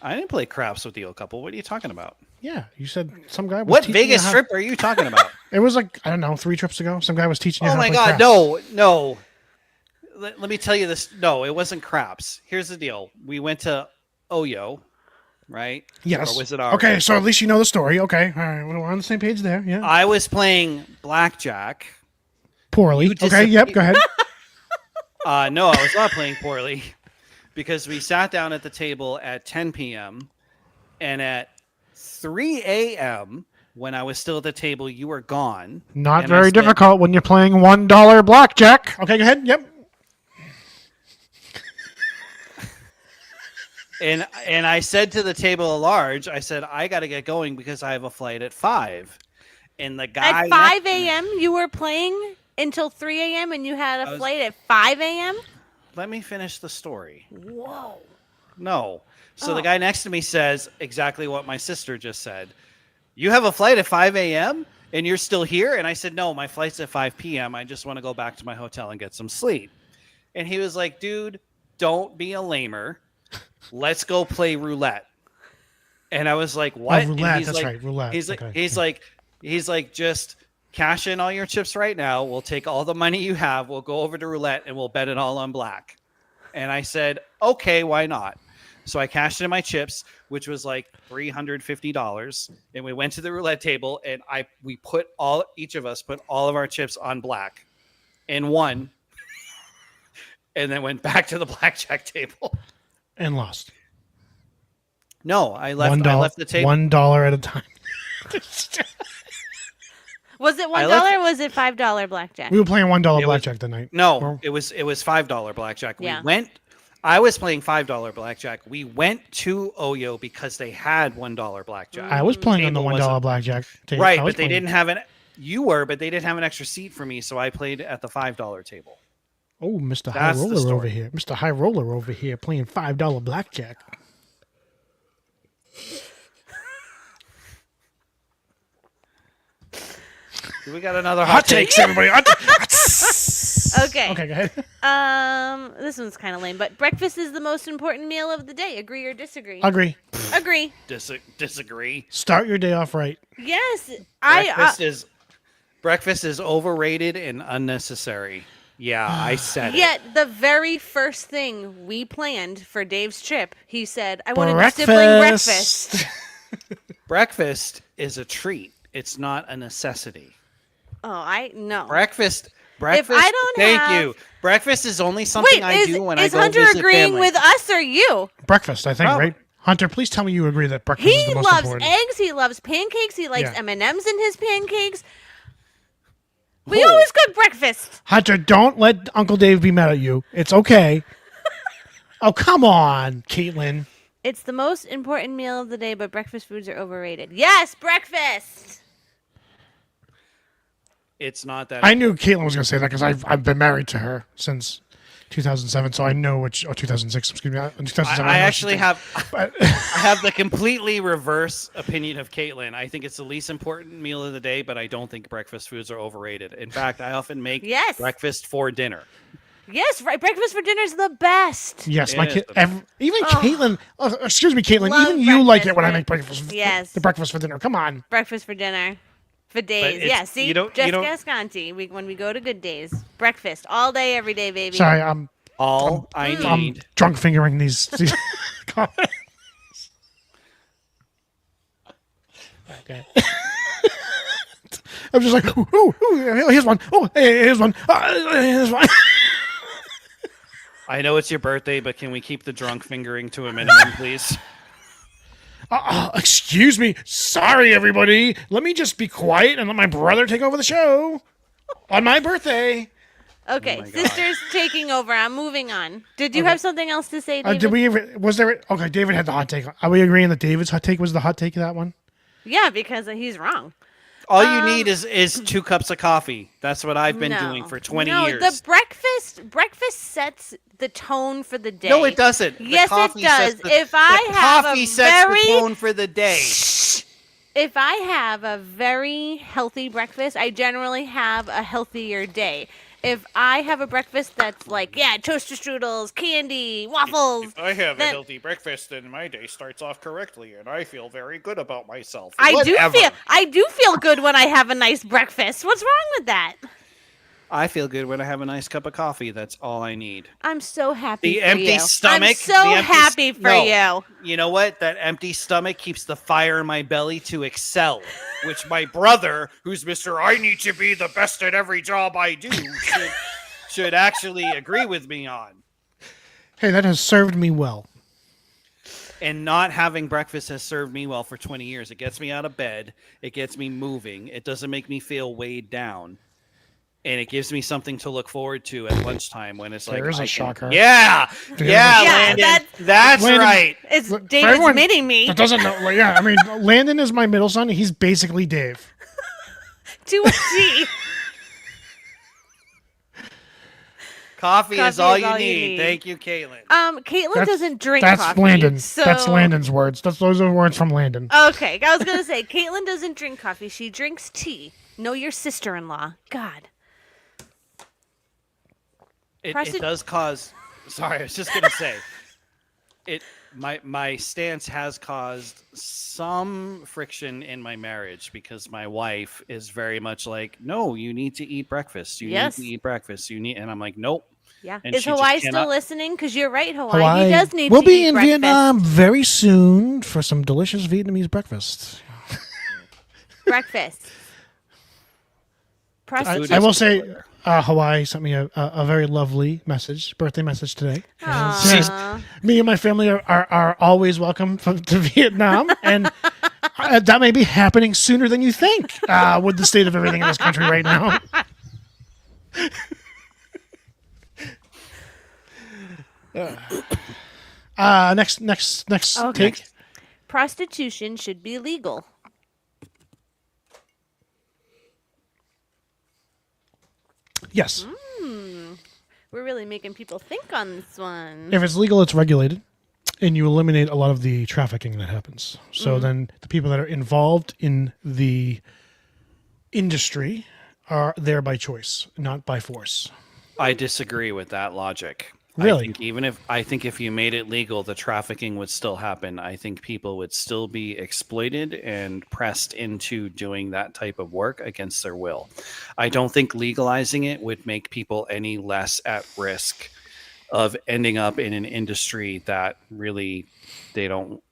I didn't play craps with the old couple. What are you talking about? Yeah, you said some guy was What teaching Vegas you how- trip are you talking about? It was like, I don't know, 3 trips ago. Some guy was teaching you Oh how to my play god, craps. no. Let me tell you this. No, it wasn't craps. Here's the deal. We went to Oyo, right? Yes. Or was it ours? Okay, so at least you know the story. Okay, all right, we're on the same page there. Yeah. I was playing blackjack. Poorly. you Okay, disappear- yep, go ahead. No, I was not playing poorly because we sat down at the table at 10 p.m. and at 3 a.m. when I was still at the table, you were gone. Not And I very said- difficult when you're playing $1 blackjack. Okay, go ahead. Yep. And I said to the table at large, I said, I got to get going because I have a flight at 5. And the guy At 5 a.m., you were playing until 3 a.m., and you had a flight at 5 a.m.? Let me finish the story. Whoa. No. So Oh. the guy next to me says exactly what my sister just said. You have a flight at 5 a.m. and you're still here? And I said, no, my flight's at 5 p.m. I just want to go back to my hotel and get some sleep. And he was like, dude, don't be a lamer. Let's go play roulette. And I was like, what? And roulette, he's that's like- right, roulette. He's like, Okay. he's like, just cash in all your chips right now. We'll take all the money you have. We'll go over to roulette and we'll bet it all on black. And I said, okay, why not? So I cashed in my chips, which was like $350, and we went to the roulette table, and each of us put all of our chips on black, and won, and then went back to the blackjack table. And lost. No, I left. $1, I left the table. $1 at a time. Was it $1 I left- or was it $5 blackjack? We were playing $1 It was- blackjack that night. No, Well- it was $5 blackjack. Yeah. I was playing $5 blackjack. We went to Oyo because they had $1 blackjack. I was playing on the Table $1 wasn't- blackjack. Right, I was but they playing- didn't have an. You were, but they didn't have an extra seat for me, so I played at the $5 table. Oh, Mr. High That's the Roller over story. here. Mr. High Roller over here playing $5 blackjack. We got another Hot takes, everybody. Hot Okay. Okay, go ahead. This one's kind of lame, but breakfast is the most important meal of the day. Agree or disagree? Agree. Agree. Disagree. Start your day off right. Yes, Breakfast is overrated and unnecessary. Yeah, I said it. Yet the very first thing we planned for Dave's trip, he said, "I want a sibling breakfast." Breakfast is a treat. It's not a necessity. Oh, I no. Breakfast breakfast. If I don't thank have... you. Breakfast is only something Wait, I do when I is go Hunter visit agreeing family. with us or you? Breakfast, I think, Probably. right? Hunter, please tell me you agree that breakfast is He the most loves important. eggs. He loves pancakes. He likes Yeah. M&Ms in his pancakes. We Oh. always cook breakfast. Hunter, don't let Uncle Dave be mad at you. It's okay. Oh, come on, Caitlin. It's the most important meal of the day, but breakfast foods are overrated. Yes, breakfast. It's not that. I knew Caitlin was going to say that because I've been married to her since 2007, so I know which. Oh, 2006. Excuse me. 2007. I know actually she's- have But, I have the completely reverse opinion of Caitlin. I think it's the least important meal of the day, but I don't think breakfast foods are overrated. In fact, I often make Yes. breakfast for dinner. Yes, right. Breakfast for dinner is the best. yes, It my is kid. the Even Oh. Caitlin. Oh, excuse me, Caitlin. Love Even you like breakfast it when I for- make breakfast. Yes. The breakfast for dinner. Come on. Breakfast for dinner. For days. it's- Yeah, see? you don't- Jessica you don't- Ascanti. When we go to Good Days. Breakfast. All day, every day, baby. Sorry, I'm All I I'm need. drunk fingering these comments. Okay. I'm just like, ooh, here's one. Oh, hey, here's one. Here's one. I know it's your birthday, but can we keep the drunk fingering to a minimum, please? Excuse me. Sorry, everybody. Let me just be quiet and let my brother take over the show on my birthday. Okay, Oh my God. sisters taking over. I'm moving on. Did you have something else to say, David? Did we? Was there? Okay, David had the hot take. Are we agreeing that David's hot take was the hot take of that one? Yeah, because he's wrong. All you need is 2 cups of coffee. That's what I've been No. doing for 20 no, years. the breakfast sets the tone for the day. No, it doesn't. The Yes, it coffee does. sets the- If I the have coffee a sets very the tone for the day. if I have a very healthy breakfast, I generally have a healthier day. If I have a breakfast that's like, toaster strudels, candy, waffles, If I have a then- healthy breakfast, then my day starts off correctly, and I feel very good about myself. I Whatever. do feel good when I have a nice breakfast. What's wrong with that? I feel good when I have a nice cup of coffee. That's all I need. I'm so happy The for empty you. stomach. I'm so the empty happy for no. you. You know what? That empty stomach keeps the fire in my belly to excel, which my brother, who's Mr. I need to be the best at every job I do, should actually agree with me on. Hey, that has served me well. And not having breakfast has served me well for 20 years. It gets me out of bed. It gets me moving. It doesn't make me feel weighed down. And it gives me something to look forward to at lunchtime when it's like, There's a I can- shocker. Yeah. There's Yeah, a Landon. shocker. That's Landon- right. It's Look, for David's everyone meeting me That doesn't know. Like, yeah, I mean, Landon is my middle son. He's basically Dave. to a T. Coffee is all you need. Thank you, Caitlin. Caitlin doesn't drink That's coffee. Landon. So... That's Landon's words. Those are words from Landon. Okay, I was gonna say Caitlin doesn't drink coffee. She drinks tea. Know your sister-in-law. God. It does cause. Sorry, I was just gonna say. My stance has caused some friction in my marriage because my wife is very much like, no, you need to eat breakfast. You Yes. need to eat breakfast. You need, and I'm like, nope. Yeah. And Is she just Hawaii still cannot- listening? Because you're right, Hawaii. He does need We'll to be eat in breakfast. Vietnam very soon for some delicious Vietnamese breakfast. Breakfast. Food I is will say, good. Hawaii sent me a very lovely birthday message today. Aw. Me and my family are always welcome to Vietnam, and that may be happening sooner than you think with the state of everything in this country right now. Next Okay. take. Prostitution should be legal. Yes. We're really making people think on this one. If it's legal, it's regulated, and you eliminate a lot of the trafficking that happens. So then the people that are involved in the industry are there by choice, not by force. I disagree with that logic. Really? I think if you made it legal, the trafficking would still happen. I think people would still be exploited and pressed into doing that type of work against their will. I don't think legalizing it would make people any less at risk of ending up in an industry that really they don't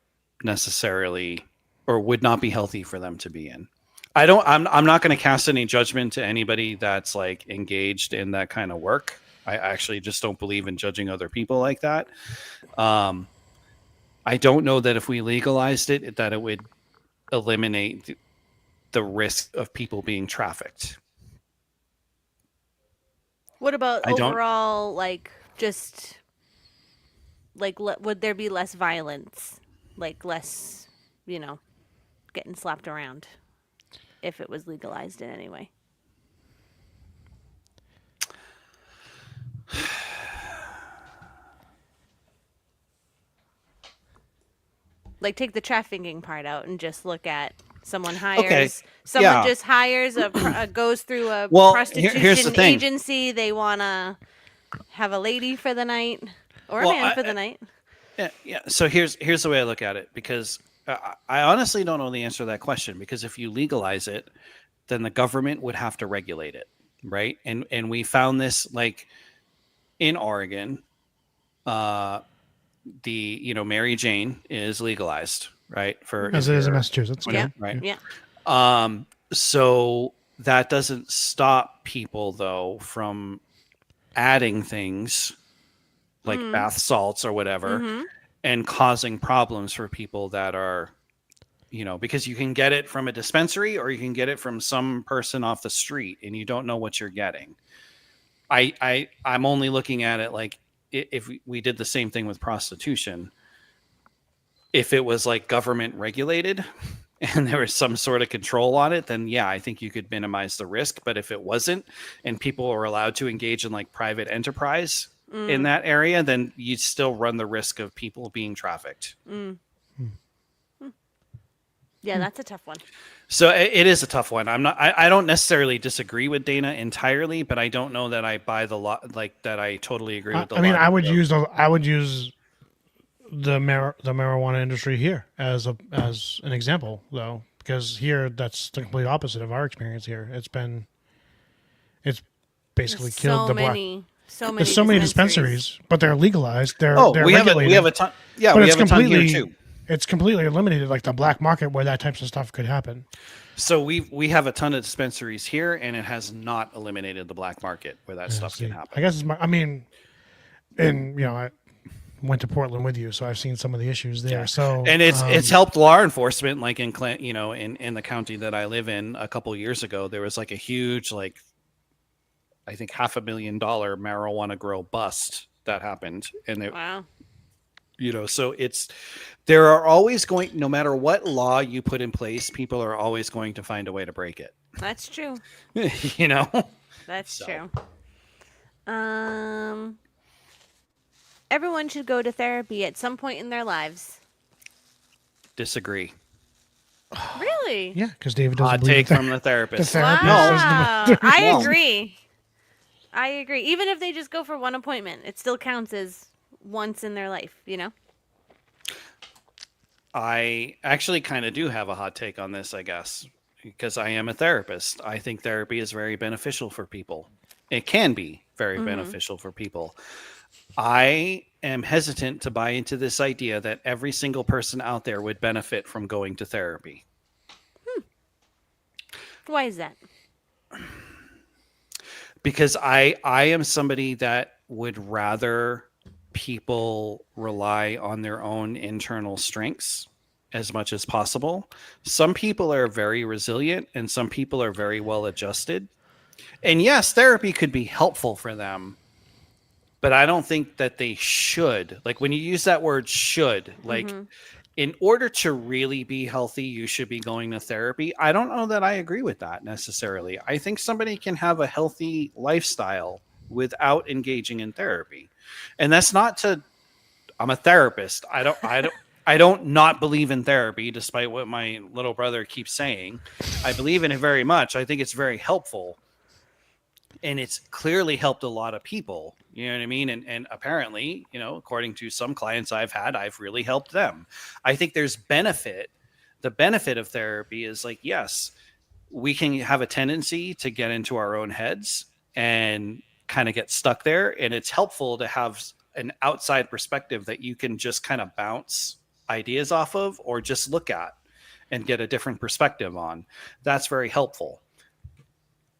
necessarily or would not be healthy for them to be in. I'm not going to cast any judgment to anybody that's like engaged in that kind of work. I actually just don't believe in judging other people like that. I don't know that if we legalized it, that it would eliminate the risk of people being trafficked. What about I don't- overall, like, just like would there be less violence, like less, getting slapped around if it was legalized in any way? Like, take the trafficking part out and just look at someone hires someone yeah. just hires goes through a Well, prostitution here's the thing. agency. They want to have a lady for the night or Well, a man for the night. Yeah. So here's the way I look at it, because I honestly don't know the answer to that question, because if you legalize it, then the government would have to regulate it, right? And we found this like in Oregon. Mary Jane is legalized, right? As it is in Massachusetts. Yeah. Right. Yeah. So that doesn't stop people though from adding things like bath salts or whatever and causing problems for people that are, because you can get it from a dispensary or you can get it from some person off the street and you don't know what you're getting. I'm only looking at it like, if we did the same thing with prostitution, if it was like government regulated and there was some sort of control on it, then yeah, I think you could minimize the risk. But if it wasn't and people were allowed to engage in like private enterprise in that area, then you'd still run the risk of people being trafficked. Yeah, that's a tough one. So it is a tough one. I don't necessarily disagree with Dana entirely, but I don't know that I buy the like that. I totally agree with the. I mean, logic I would of- use the marijuana industry here as an example, though, because here that's the complete opposite of our experience here. It's basically There's killed the black. There's so many dispensaries, but they're legalized. They're we regulated. have a ton. Yeah, but we it's have a ton here completely too. it's completely eliminated, like the black market where that types of stuff could happen. So we have a ton of dispensaries here, and it has not eliminated the black market where that stuff See, can happen. I guess I went to Portland with you, so I've seen some of the issues there. Yeah. So And it's helped law enforcement, like in in the county that I live in. A couple years ago, there was like a huge, like, I think $500,000 marijuana grow bust that happened, and it, Wow. so there are always going, no matter what law you put in place, people are always going to find a way to break it. That's true. That's So. true. Everyone should go to therapy at some point in their lives. Disagree. Really? yeah, because David doesn't Hot believe take that. from the therapist. therapist Wow. is I No. agree. I agree. Even if they just go for one appointment, it still counts as once in their life, I actually kind of do have a hot take on this, I guess, because I am a therapist. I think therapy is very beneficial for people. It can be very beneficial for people. I am hesitant to buy into this idea that every single person out there would benefit from going to therapy. Why is that? Because I am somebody that would rather people rely on their own internal strengths as much as possible. Some people are very resilient and some people are very well adjusted. And yes, therapy could be helpful for them, but I don't think that they should. Like, when you use that word should, like, in order to really be healthy, you should be going to therapy. I don't know that I agree with that necessarily. I think somebody can have a healthy lifestyle without engaging in therapy. And that's not to, I'm a therapist. I don't not believe in therapy, despite what my little brother keeps saying. I believe in it very much. I think it's very helpful. And it's clearly helped a lot of people, you know what I mean? And apparently, according to some clients I've had, I've really helped them. I think there's benefit. The benefit of therapy is like, yes, we can have a tendency to get into our own heads and kind of get stuck there. And it's helpful to have an outside perspective that you can just kind of bounce ideas off of or just look at and get a different perspective on. That's very helpful.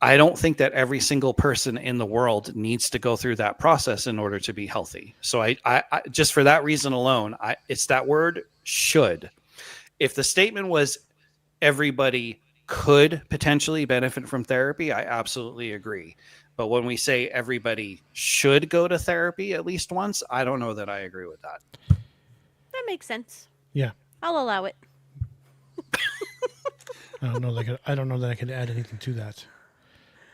I don't think that every single person in the world needs to go through that process in order to be healthy. So I just for that reason alone, it's that word should. If the statement was everybody could potentially benefit from therapy, I absolutely agree. But when we say everybody should go to therapy at least once, I don't know that I agree with that. That makes sense. Yeah. I'll allow it. I don't know that I could add anything to that.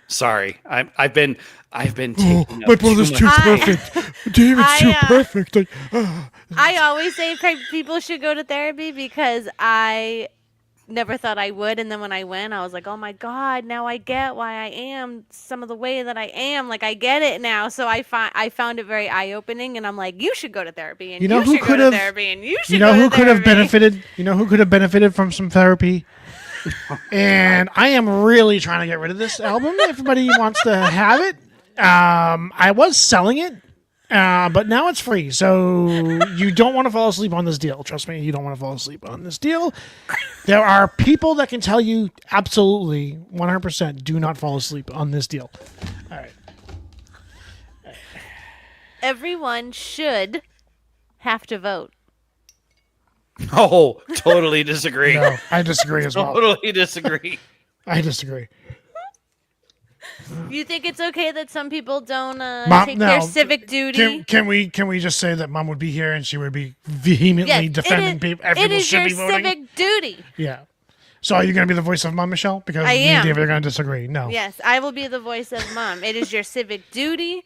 Sorry, I've been taking up My brother's too much time. perfect. David's too perfect. I always say people should go to therapy because I never thought I would, and then when I went, I was like, oh my god, now I get why I am some of the way that I am. Like, I get it now. So I found it very eye-opening, and I'm like, you should go to therapy, and You know you who should could go have- to therapy, and you should You know go to who could have therapy. benefited? You know who could have benefited from some therapy? And I am really trying to get rid of this album. Everybody wants to have it. I was selling it, but now it's free. So you don't want to fall asleep on this deal. Trust me, you don't want to fall asleep on this deal. There are people that can tell you absolutely 100% do not fall asleep on this deal. All right. Everyone should have to vote. Oh, totally disagree. No, I disagree as well. Totally disagree. I disagree. You think it's okay that some people don't Mom, take no. their civic duty? Can we just say that Mom would be here and she would be vehemently Yes, defending people? It People is should your be voting. civic duty. Yeah. So are you going to be the voice of Mom, Michelle? Because I me am. and David are going to disagree. No. Yes, I will be the voice of Mom. It is your civic duty.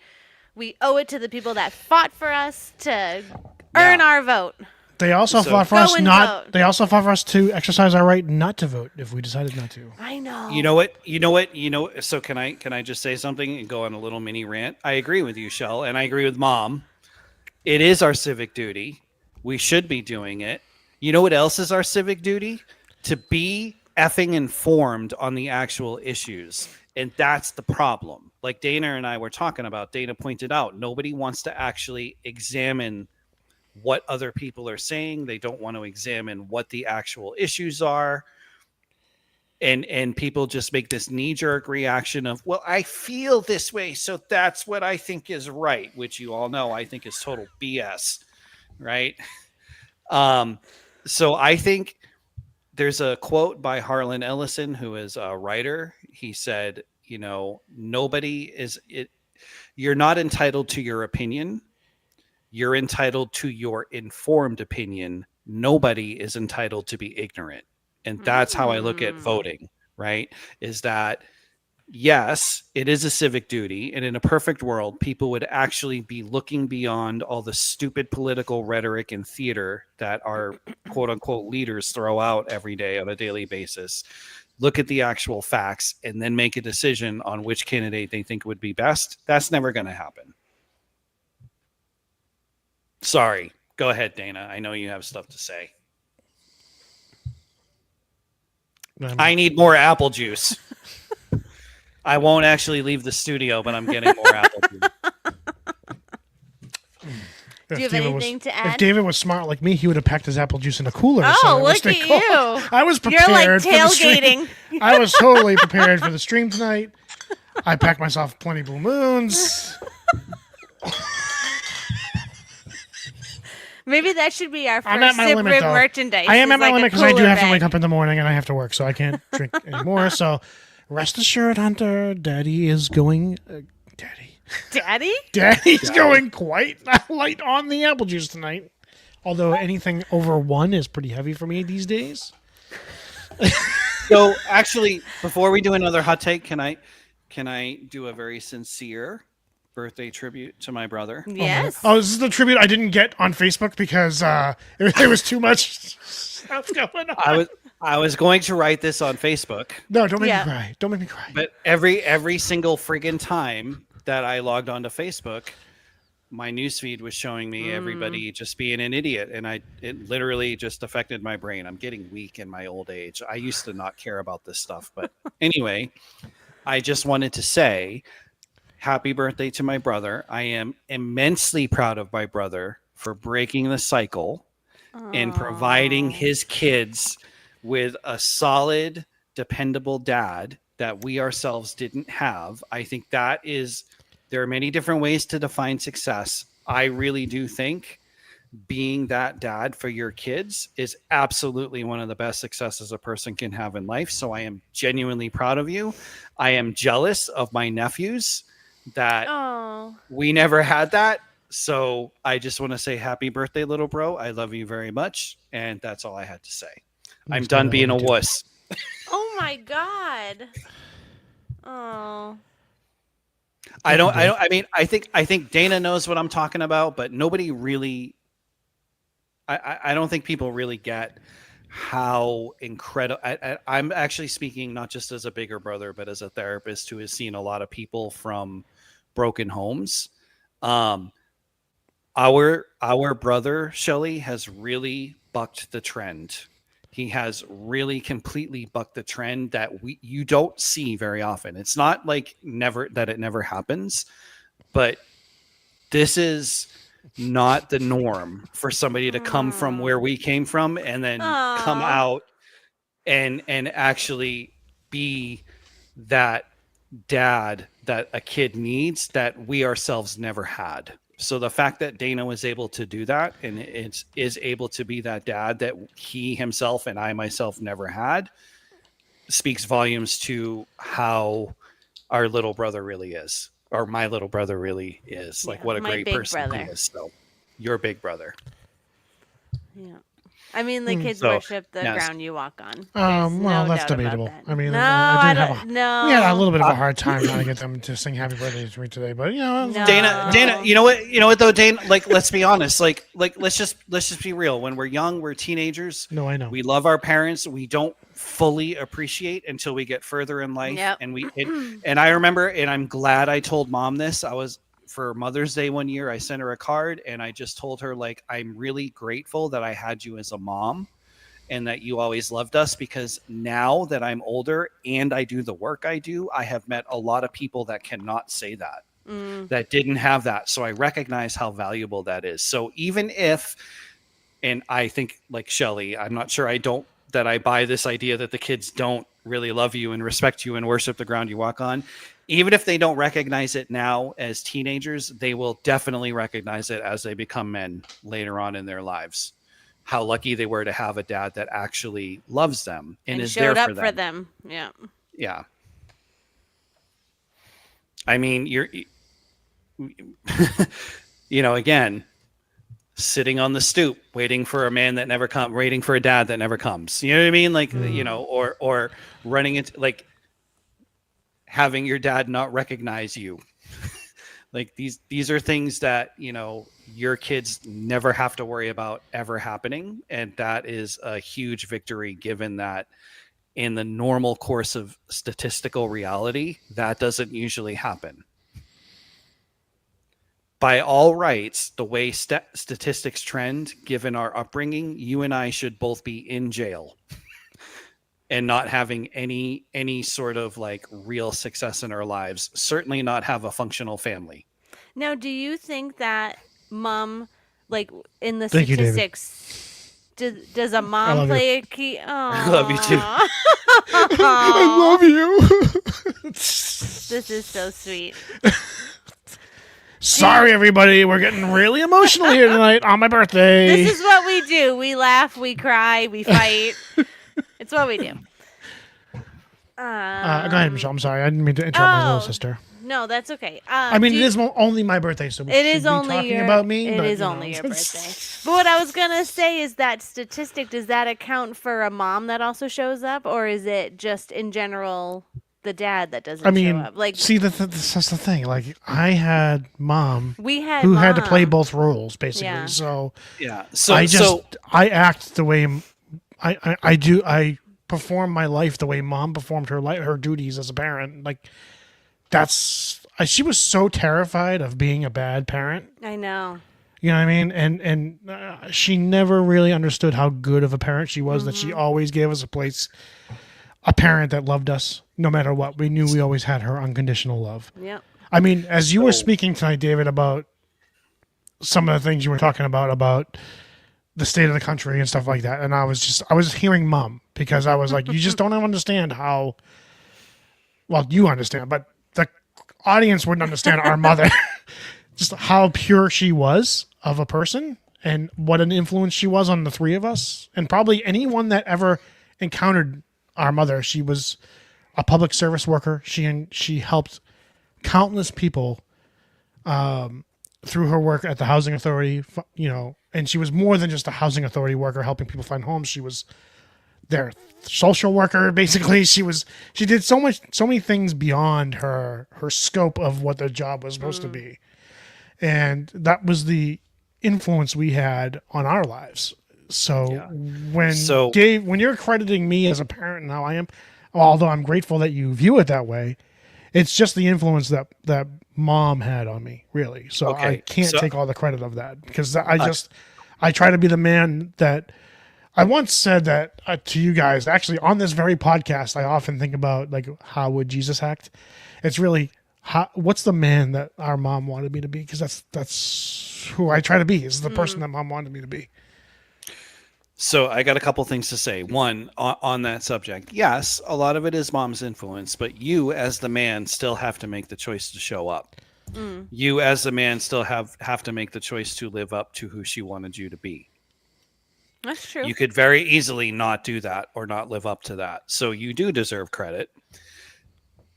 We owe it to the people that fought for us to earn our vote. They also So- fought for Go us and not. vote. They also fought for us to exercise our right not to vote if we decided not to. I know. You know what? So can I just say something and go on a little mini rant? I agree with you, Shell, and I agree with Mom. It is our civic duty. We should be doing it. You know what else is our civic duty? To be effing informed on the actual issues. And that's the problem. Like Dana and I were talking about, Dana pointed out, nobody wants to actually examine what other people are saying. They don't want to examine what the actual issues are. And people just make this knee-jerk reaction of, well, I feel this way, so that's what I think is right, which you all know I think is total BS, right? So I think there's a quote by Harlan Ellison, who is a writer. He said, you know, you're not entitled to your opinion. You're entitled to your informed opinion. Nobody is entitled to be ignorant. And that's how I look at voting, right? Is that, yes, it is a civic duty. And in a perfect world, people would actually be looking beyond all the stupid political rhetoric and theater that our quote unquote leaders throw out every day on a daily basis. Look at the actual facts and then make a decision on which candidate they think would be best. That's never going to happen. Sorry. Go ahead, Dana. I know you have stuff to say. I need more apple juice. I won't actually leave the studio, but I'm getting more apple juice. Do you have anything to If add? David was smart like me, he would have packed his apple juice in a cooler. Oh, so it would look stay at cold. you. I was prepared. You're like for the stream. tailgating. I was totally prepared for the stream tonight. I packed myself plenty Blue Moons. Maybe that should be our I'm at first my Sip limit, Rib though. merchandise. I am is at my like a limit because I do cooler have to bag. wake up in the morning and I have to work, so I can't drink anymore. So rest assured, Hunter, Daddy is going. Daddy? Daddy's going quite light on the apple juice tonight. Although anything over 1 is pretty heavy for me these days. So actually, before we do another hot take, can I do a very sincere birthday tribute to my brother? Yes. Oh, this is the tribute I didn't get on Facebook because there was too much stuff going on. I was going to write this on Facebook, No, don't make Yeah. me cry. Don't make me cry. but every single friggin' time that I logged onto Facebook, my newsfeed was showing me everybody just being an idiot, and it literally just affected my brain. I'm getting weak in my old age. I used to not care about this stuff, but anyway, I just wanted to say happy birthday to my brother. I am immensely proud of my brother for breaking the cycle and providing his kids with a solid, dependable dad that we ourselves didn't have. I think there are many different ways to define success. I really do think being that dad for your kids is absolutely one of the best successes a person can have in life. So I am genuinely proud of you. I am jealous of my nephews that we never had that. So I just want to say happy birthday, little bro. I love you very much. And that's all I had to say. I'm done being a wuss. Oh my God. Oh. I think Dana knows what I'm talking about, but nobody really, I don't think people really get how incredible. I'm actually speaking not just as a bigger brother, but as a therapist who has seen a lot of people from broken homes. Our brother Shelly has really bucked the trend. He has really completely bucked the trend that you don't see very often. It's not like it never happens, but this is not the norm for somebody to come from where we came from and then come out and actually be that dad that a kid needs that we ourselves never had. So the fact that Dana was able to do that and is able to be that dad that he himself and I myself never had speaks volumes to how our little brother really is, or my little brother really is. Like what a great person he is. So your big brother. Yeah. I mean, the kids worship the ground you walk on. Well, that's debatable. That. I mean, no, we had a little bit of a hard time trying to get them to sing "Happy Birthday" to me today, but Dana, you know what though, Dana, like let's be honest, like let's just be real. When we're young, we're teenagers. No, I know. We love our parents. We don't fully appreciate until we get further in life, and and I remember, and I'm glad I told Mom this. For Mother's Day one year, I sent her a card and I just told her, like, I'm really grateful that I had you as a mom and that you always loved us, because now that I'm older and I do the work I do, I have met a lot of people that cannot say that, that didn't have that. So I recognize how valuable that is. So even if, and I think like Shelly, I'm not sure that I buy this idea that the kids don't really love you and respect you and worship the ground you walk on. Even if they don't recognize it now as teenagers, they will definitely recognize it as they become men later on in their lives. How lucky they were to have a dad that actually loves them and is there for them. Yeah. Yeah. I mean, again, sitting on the stoop, waiting for a man that never comes, waiting for a dad that never comes. You know what I mean? Like, or running into, like, having your dad not recognize you. Like these are things that, your kids never have to worry about ever happening. And that is a huge victory, given that in the normal course of statistical reality, that doesn't usually happen. By all rights, the way statistics trend, given our upbringing, you and I should both be in jail and not having any sort of like real success in our lives. Certainly not have a functional family. Now, do you think that mom, like in the statistics, does a mom play a key? Oh, I love you too. I love you. This is so sweet. Sorry, everybody. We're getting really emotional here tonight on my birthday. This is what we do. We laugh, we cry, we fight. It's what we do. Go ahead, Michelle. I'm sorry. I didn't mean to interrupt my little sister. No, that's okay. It is only my birthday, so we it should is be only talking about me. It is only your birthday. But what I was going to say is that statistic, does that account for a mom that also shows up? Or is it just in general the dad that doesn't show up? Like, see, that's the thing. Like, I had mom who had to play both roles, basically. Yeah. So, yeah. I act the way I do. I perform my life the way mom performed her duties as a parent. Like, she was so terrified of being a bad parent. I know. You know what I mean? And she never really understood how good of a parent she was, that she always gave us a parent that loved us no matter what. We knew we always had her unconditional love. Yeah. I mean, as you were speaking tonight, David, about some of the things you were talking about the state of the country and stuff like that. And I was hearing mom because I was like, you just don't understand how, well, you understand, but the audience wouldn't understand our mother, just how pure she was of a person and what an influence she was on the three of us. And probably anyone that ever encountered our mother. She was a public service worker. She helped countless people through her work at the housing authority, and she was more than just a housing authority worker helping people find homes. She was their social worker. Basically, she did so many things beyond her scope of what the job was supposed to be. And that was the influence we had on our lives. So Dave, when you're crediting me as a parent and how I am, although I'm grateful that you view it that way, it's just the influence that mom had on me, really. So I can't take all the credit of that because I try to be the man that I once said that to you guys, actually on this very podcast. I often think about like, how would Jesus act? It's really, what's the man that our mom wanted me to be? Because that's who I try to be, is the person that mom wanted me to be. So I got a couple things to say. One, on that subject, yes, a lot of it is mom's influence, but you as the man still have to make the choice to show up. You as the man still have to make the choice to live up to who she wanted you to be. That's true. You could very easily not do that or not live up to that. So you do deserve credit.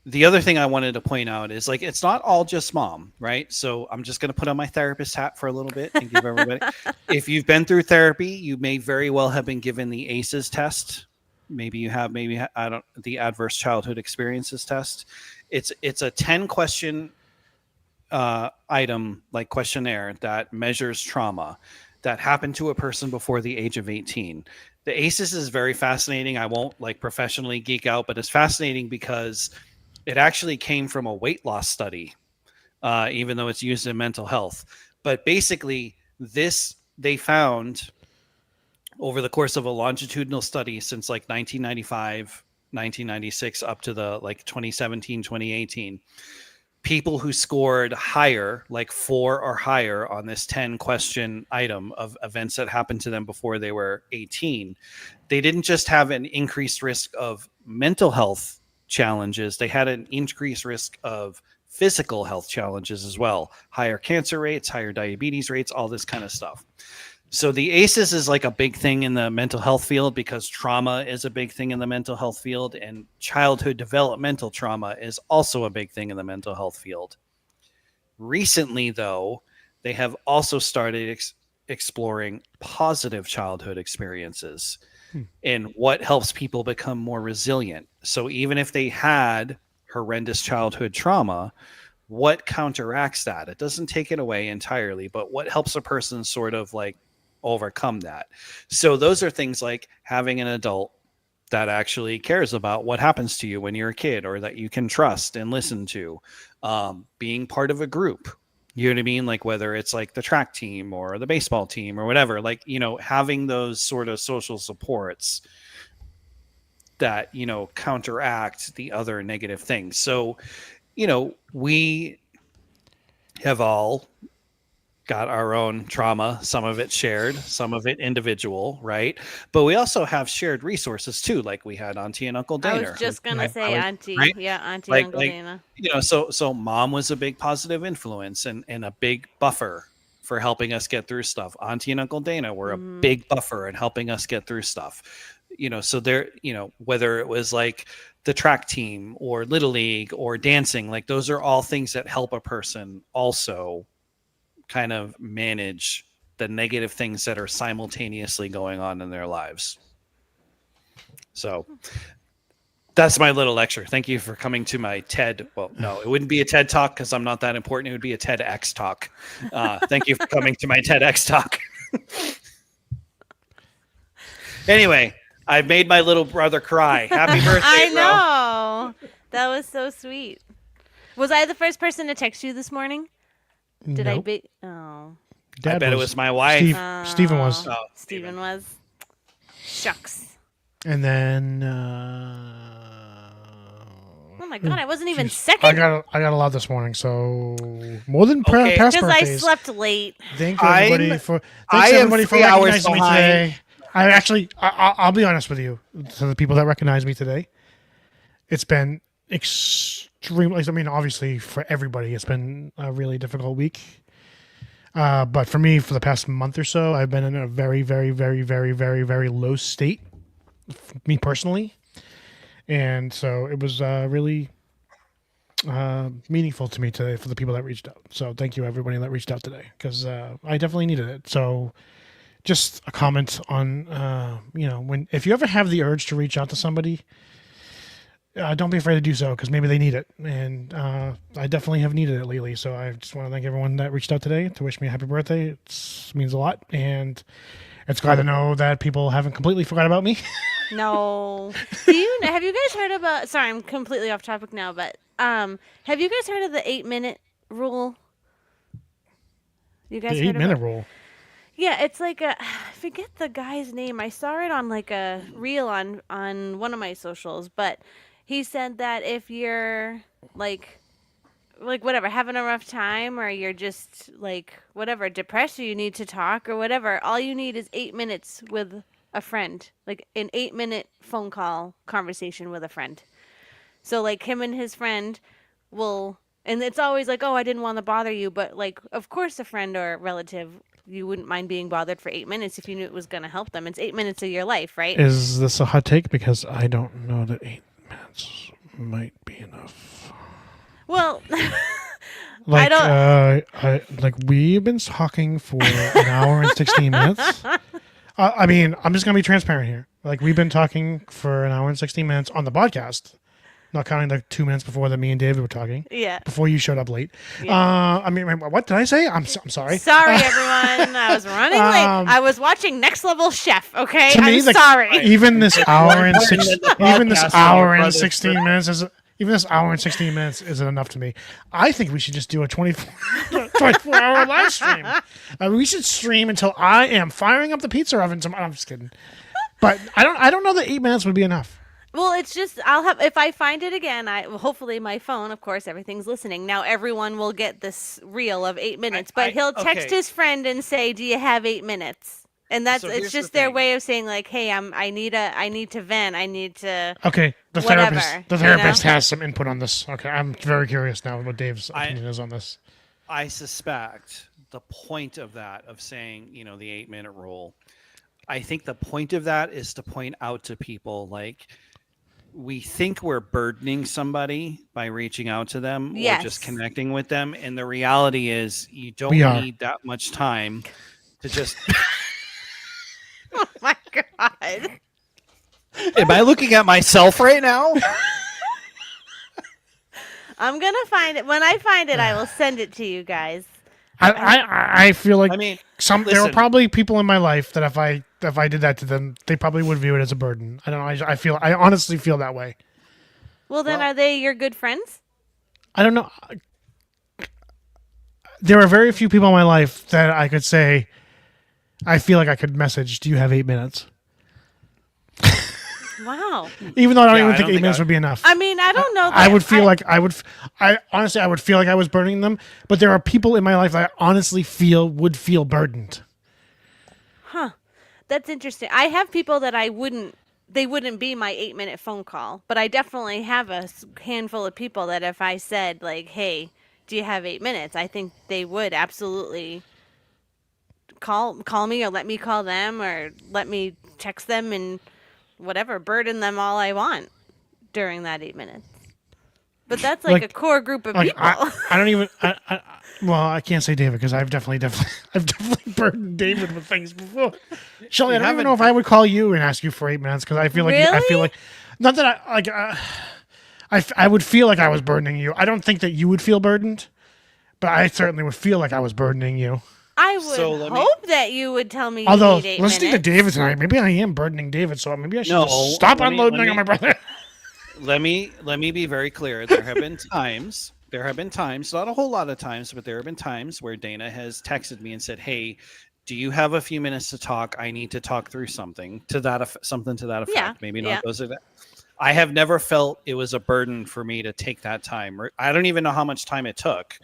The other thing I wanted to point out is, like, it's not all just mom, right? So I'm just going to put on my therapist hat for a little bit and give everybody, if you've been through therapy, you may very well have been given the ACEs test. Maybe you have, the adverse childhood experiences test. It's a 10 question item, like questionnaire that measures trauma that happened to a person before the age of 18. The ACEs is very fascinating. I won't like professionally geek out, but it's fascinating because it actually came from a weight loss study, even though it's used in mental health. But basically, they found over the course of a longitudinal study since like 1995, 1996, up to the like 2017, 2018, people who scored higher, like 4 or higher on this 10 question item of events that happened to them before they were 18, they didn't just have an increased risk of mental health challenges, they had an increased risk of physical health challenges as well. Higher cancer rates, higher diabetes rates, all this kind of stuff. So the ACEs is like a big thing in the mental health field because trauma is a big thing in the mental health field, and childhood developmental trauma is also a big thing in the mental health field. Recently, though, they have also started exploring positive childhood experiences and what helps people become more resilient. So even if they had horrendous childhood trauma, what counteracts that? It doesn't take it away entirely, but what helps a person sort of like overcome that? So those are things like having an adult that actually cares about what happens to you when you're a kid, or that you can trust and listen to, being part of a group. You know what I mean? Like whether it's like the track team or the baseball team or whatever, like, having those sort of social supports that, counteract the other negative things. So, we have all got our own trauma, some of it shared, some of it individual, right? But we also have shared resources too, like we had Auntie and Uncle Dana. I was just gonna say Auntie, right? yeah, Auntie Like, Uncle Dana. So mom was a big positive influence and a big buffer for helping us get through stuff. Auntie and Uncle Dana were a big buffer in helping us get through stuff. So there, whether it was like the track team or Little League or dancing, like those are all things that help a person also kind of manage the negative things that are simultaneously going on in their lives. So that's my little lecture. Thank you for coming to my TED. Well, no, it wouldn't be a TED talk because I'm not that important. It would be a TEDx talk. Thank you for coming to my TEDx talk. Anyway, I made my little brother cry. Happy birthday, I bro. know. That was so sweet. Was I the first person to text you this morning? Did I Nope. be? Oh. Dad I bet it was my wife. Stephen was. Oh, Steven was. Shucks. And then Oh my my god, I wasn't even Jeez. second I got a lot this morning, so more than Okay. past because I birthdays. slept late. Thank you everybody I'm- for I thanks am everybody for 3 hours recognizing me behind. today. I actually I'll be honest with you. To the people that recognize me today, it's been extremely. I mean, obviously for everybody, it's been a really difficult week. But for me, for the past month or so, I've been in a very, very, very, very, very, very low state. Me personally, and so it was really meaningful to me today for the people that reached out. So thank you everybody that reached out today because I definitely needed it. So just a comment on when if you ever have the urge to reach out to somebody, don't be afraid to do so because maybe they need it, and I definitely have needed it lately. So I just want to thank everyone that reached out today to wish me a happy birthday. It means a lot, and it's glad to know that people haven't completely forgot about me. No. Have you guys heard about? Sorry, I'm completely off topic now, but have you guys heard of the 8-minute rule? You guys The heard 8-minute about? rule. Yeah, it's like I forget the guy's name. I saw it on like a reel on one of my socials, but he said that if you're like whatever, having a rough time or you're just like whatever, depressed or you need to talk or whatever, all you need is 8 minutes with a friend. Like an 8-minute phone call conversation with a friend. So like him and his friend will, and it's always like, oh, I didn't want to bother you, but like of course a friend or a relative, you wouldn't mind being bothered for 8 minutes if you knew it was going to help them. It's 8 minutes of your life, right? Is this a hot take? Because I don't know that 8 minutes might be enough. Well, Like, don't- like we've been talking for an hour and 16 minutes. I mean, I'm just gonna be transparent here. Like we've been talking for an hour and 16 minutes on the podcast, not counting the 2 minutes before that me and David were talking. yeah. Before you showed up late. Yeah. I mean, what did I say? I'm sorry. Sorry, everyone. I was running late. Um, I was watching Next Level Chef. Okay, To me, I'm like, sorry. Even this hour and point six, in the even this podcast hour where and brothers 16 minutes is. Even this hour and 16 minutes isn't enough to me. I think we should just do a 24-hour live stream. We should stream until I am firing up the pizza oven tomorrow. I'm just kidding. But I don't know that 8 minutes would be enough. Well, it's just I'll have if I find it again. Hopefully my phone, of course, everything's listening. Now everyone will get this reel of 8 minutes, but he'll text okay. his friend and say, "Do you have 8 minutes?" And that's So it's here's just the their thing. way of saying like, "Hey, I need to vent. I need to." Okay, the Whatever, therapist you know? has some input on this. Okay, I'm very curious now what Dave's opinion is on this. I suspect the point of that, of saying, the 8-minute rule, I think the point of that is to point out to people like we think we're burdening somebody by reaching out to them or Yes. just connecting with them. And the reality is you don't We are. need that much time to just. Oh my god! Am I looking at myself right now? I'm gonna find it. When I find it, I will send it to you guys. I feel like I mean, there were listen. probably people in my life that if I did that to them, they probably would view it as a burden. I don't know. I honestly feel that way. Well, then Well- are they your good friends? I don't know. There are very few people in my life that I could say, I feel like I could message, do you have 8 minutes? Wow. Even though I don't Yeah, even I think don't 8 minutes think would be enough. I mean, I don't know. I that- would feel like I honestly, I would feel like I was burdening them, but there are people in my life that I honestly would feel burdened. That's interesting. I have people that they wouldn't be my 8-minute phone call, but I definitely have a handful of people that if I said like, "Hey, do you have 8 minutes?" I think they would absolutely call me or let me call them or let me text them and whatever, burden them all I want during that 8 minutes. But that's like a core group of Like people. I don't even. Well, I can't say David because I've definitely burdened David with things before. Shelly, I don't even know if I would call you and ask you for 8 minutes because I feel like not that I like. I would feel like I was burdening you. I don't think that you would feel burdened, but I certainly would feel like I was burdening you. I would So let me- hope that you would tell me you Although need 8 listening minutes. to David tonight, maybe I am burdening David, so maybe I should No, just stop let me- unloading let me- on my brother. Let me be very clear. There have been times, not a whole lot of times, but there have been times where Dana has texted me and said, "Hey, do you have a few minutes to talk? I need to talk through something to that effect. Yeah, Maybe yeah. not those are that." I have never felt it was a burden for me to take that time. I don't even know how much time it took.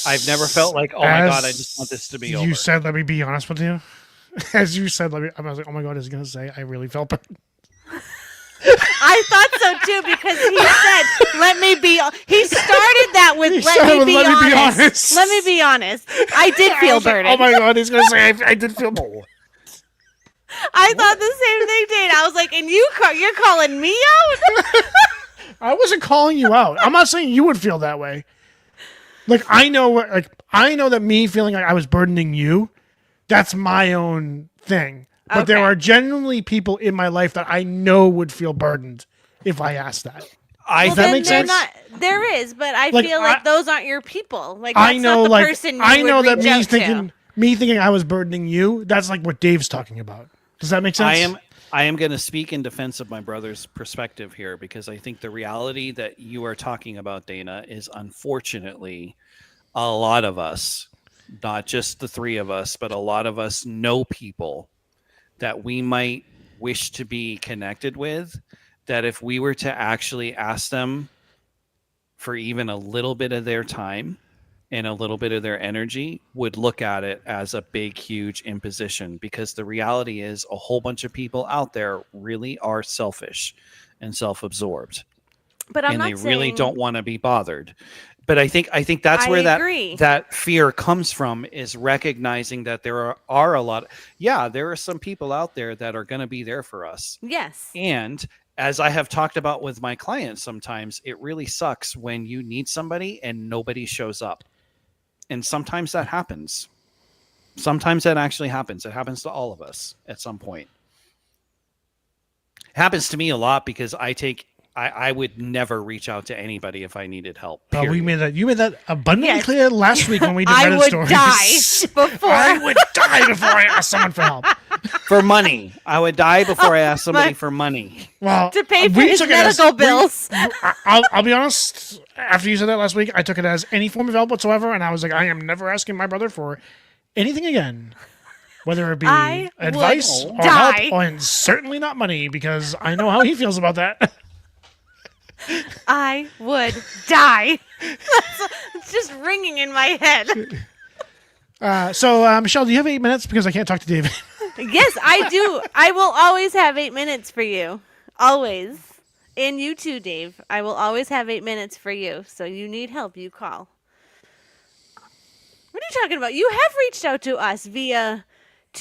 I've never felt like, oh my God, I just want this to be over. You said, let me be honest with you. As you said, I was like, oh my God, is he going to say I really felt bad? I thought so too because he said, "Let me be." He started that with "Let me be honest." Let me be honest. I did feel burdened. Like, oh my God, he's gonna say I did feel bad. I thought the same thing, Dane. I was like, "And you're calling me out?" I wasn't calling you out. I'm not saying you would feel that way. Like I know that me feeling like I was burdening you, that's my own thing. But there Okay. are genuinely people in my life that I know would feel burdened if I asked that. Does that then make sense? There is, but I Like, feel like those aren't your people. Like I that's know, not the like person you I know would that reach out to. me thinking I was burdening you. That's like what Dave's talking about. Does that make sense? I am going to speak in defense of my brother's perspective here because I think the reality that you are talking about, Dana, is unfortunately a lot of us, not just the three of us, but a lot of us know people that we might wish to be connected with, that if we were to actually ask them for even a little bit of their time and a little bit of their energy, would look at it as a big, huge imposition. Because the reality is a whole bunch of people out there really are selfish and self-absorbed. But I'm and not they really saying- don't want to be bothered. But I think that's I where agree. that fear comes from, is recognizing that there are a lot. Yeah, there are some people out there that are going to be there for us. Yes. And as I have talked about with my clients, sometimes it really sucks when you need somebody and nobody shows up. And sometimes that happens. Sometimes that actually happens. It happens to all of us at some point. It happens to me a lot because I would never reach out to anybody if I needed help. You period. made that abundantly Yes. clear last week when we did I Reddit would stories. die before. I would die before I asked someone for help. For money. I would die before I asked somebody my- for money. Well, to pay for we his took it as- medical bills. I'll be honest. After you said that last week, I took it as any form of help whatsoever, and I was like, I am never asking my brother for anything again, whether it be I advice would or die. help, and certainly not money, because I know how he feels about that. I would die. It's just ringing in my head. So, Michelle, do you have 8 minutes? Because I can't talk to David. Yes, I do. I will always have 8 minutes for you. Always. And you too, Dave. I will always have 8 minutes for you. So you need help, you call. What are you talking about? You have reached out to us via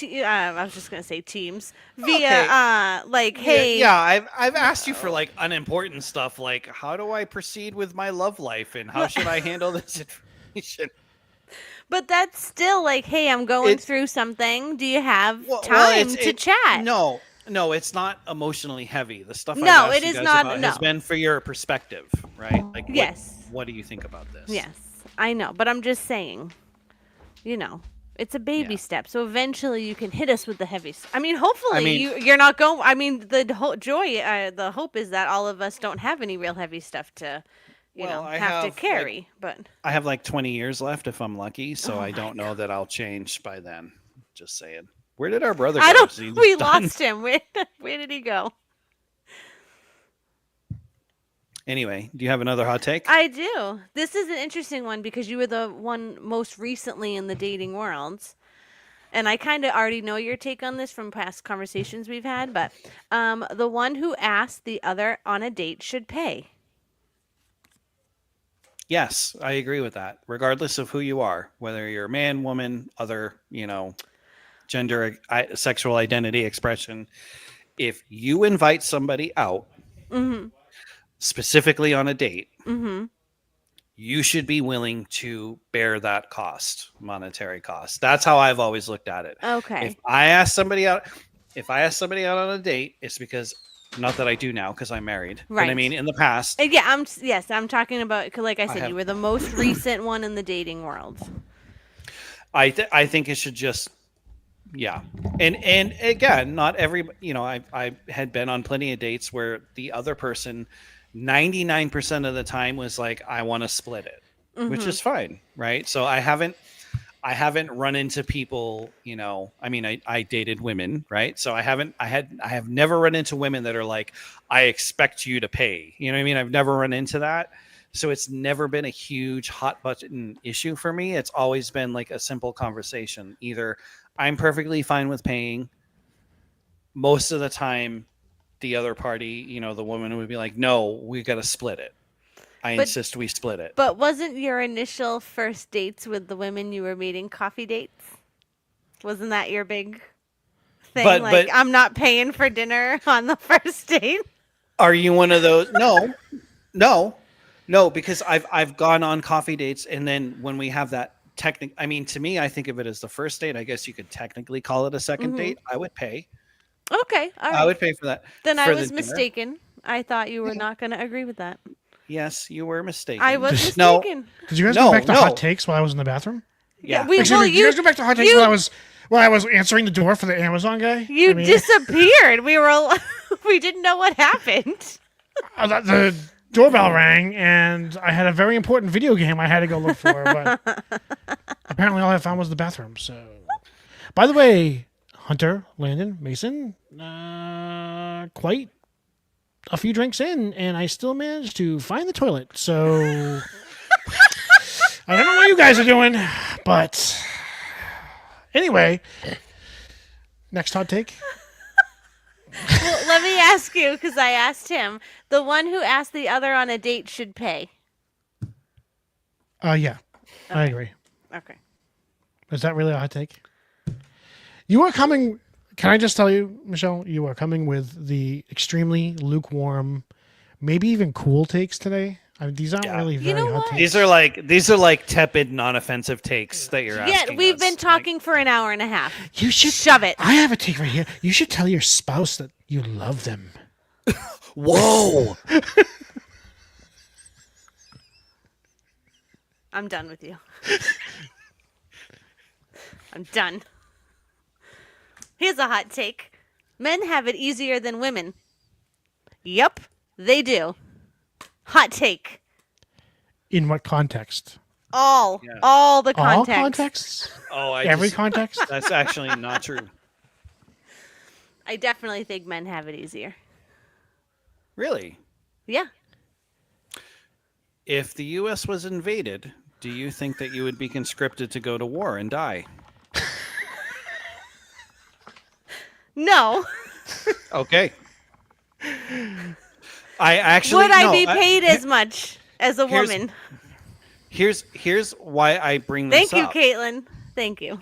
I was just gonna say Teams. Via Okay. hey, Yeah, I've asked you for like unimportant stuff, like how do I proceed with my love life and how should I handle this information? but that's still like, hey, I'm going It's- through something. Do you have Well, time it's- to it- chat? No, it's not emotionally heavy. The stuff I've No, asked it you is guys not- about no. has been for your perspective, right? Like, Yes. What do you think about this? Yes, I know, but I'm just saying, it's a baby Yeah. step. So eventually you can hit us with the heavy. I mean, hopefully I mean- you're not going. I mean, the the hope is that all of us don't have any real heavy stuff to, Well, I have to have, carry. But I have like 20 years left if I'm lucky, so Oh I my don't know that I'll change by then. Just saying. Where did our brother go? I don't. Is he We done? lost him. Where did he go? Anyway, do you have another hot take? I do. This is an interesting one because you were the one most recently in the dating world. And I kind of already know your take on this from past conversations we've had, but the one who asked the other on a date should pay. Yes, I agree with that. Regardless of who you are, whether you're a man, woman, other, gender, sexual identity expression, if you invite somebody out, Mm-hmm. specifically on a date, Mm-hmm. you should be willing to bear that cost, monetary cost. That's how I've always looked at it. Okay. If I ask somebody out on a date, it's because, not that I do now because I'm married, but I Right. mean in the past, Yeah, I'm talking about 'cause like I said, have- you were the most recent one in the dating world. I think it should just, yeah. And again, not every, I had been on plenty of dates where the other person 99% of the time was like, I want to split it, which Mhm. is fine. Right. So I haven't I haven't run into people, I mean, I dated women, right? So I have never run into women that are like, I expect you to pay. You know what I mean? I've never run into that. So it's never been a huge hot button issue for me. It's always been like a simple conversation. Either I'm perfectly fine with paying. Most of the time, the other party, the woman would be like, no, we got to split it. I insist we split it. But wasn't your initial first dates with the women you were meeting coffee dates? Wasn't that your big thing? But I'm not paying for dinner on the first date. Are you one of those? No, because I've gone on coffee dates, and then when we have that I mean, to me, I think of it as the first date. I guess you could technically call it a second date. I would pay. Okay, all right. I would pay for that. Then I was mistaken. I thought you were not going to agree with that. Yes, you were mistaken. I was mistaken. Did you guys go back to hot takes while I was in the bathroom? Yeah. Did you guys go back to hot takes while I was answering the door for the Amazon guy? You disappeared. We didn't know what happened. The doorbell rang, and I had a very important video game I had to go look for, but apparently all I found was the bathroom. So, by the way, Hunter, Landon, Mason, quite a few drinks in, and I still managed to find the toilet. So I don't know what you guys are doing, but anyway, next hot take. Well, let me ask you, because I asked him. The one who asked the other on a date should pay. Yeah, I agree. Okay. Is that really a hot take? You are coming. Can I just tell you, Michelle, you are coming with the extremely lukewarm, maybe even cool takes today. I mean, these aren't really very hot takes. These are like tepid, non-offensive takes that you're asking. Yeah, we've been talking for an hour and a half. You should shove it. I have a take right here. You should tell your spouse that you love them. Whoa! I'm done with you. I'm done. Here's a hot take. Men have it easier than women. Yup, they do. Hot take. In what context? All the context. All contexts? Every context? That's actually not true. I definitely think men have it easier. Really? Yeah. If the U.S. was invaded, do you think that you would be conscripted to go to war and die? No. Okay. I actually would I be paid as much as a woman? Here's why I bring this Thank you, up. Caitlin. Thank you.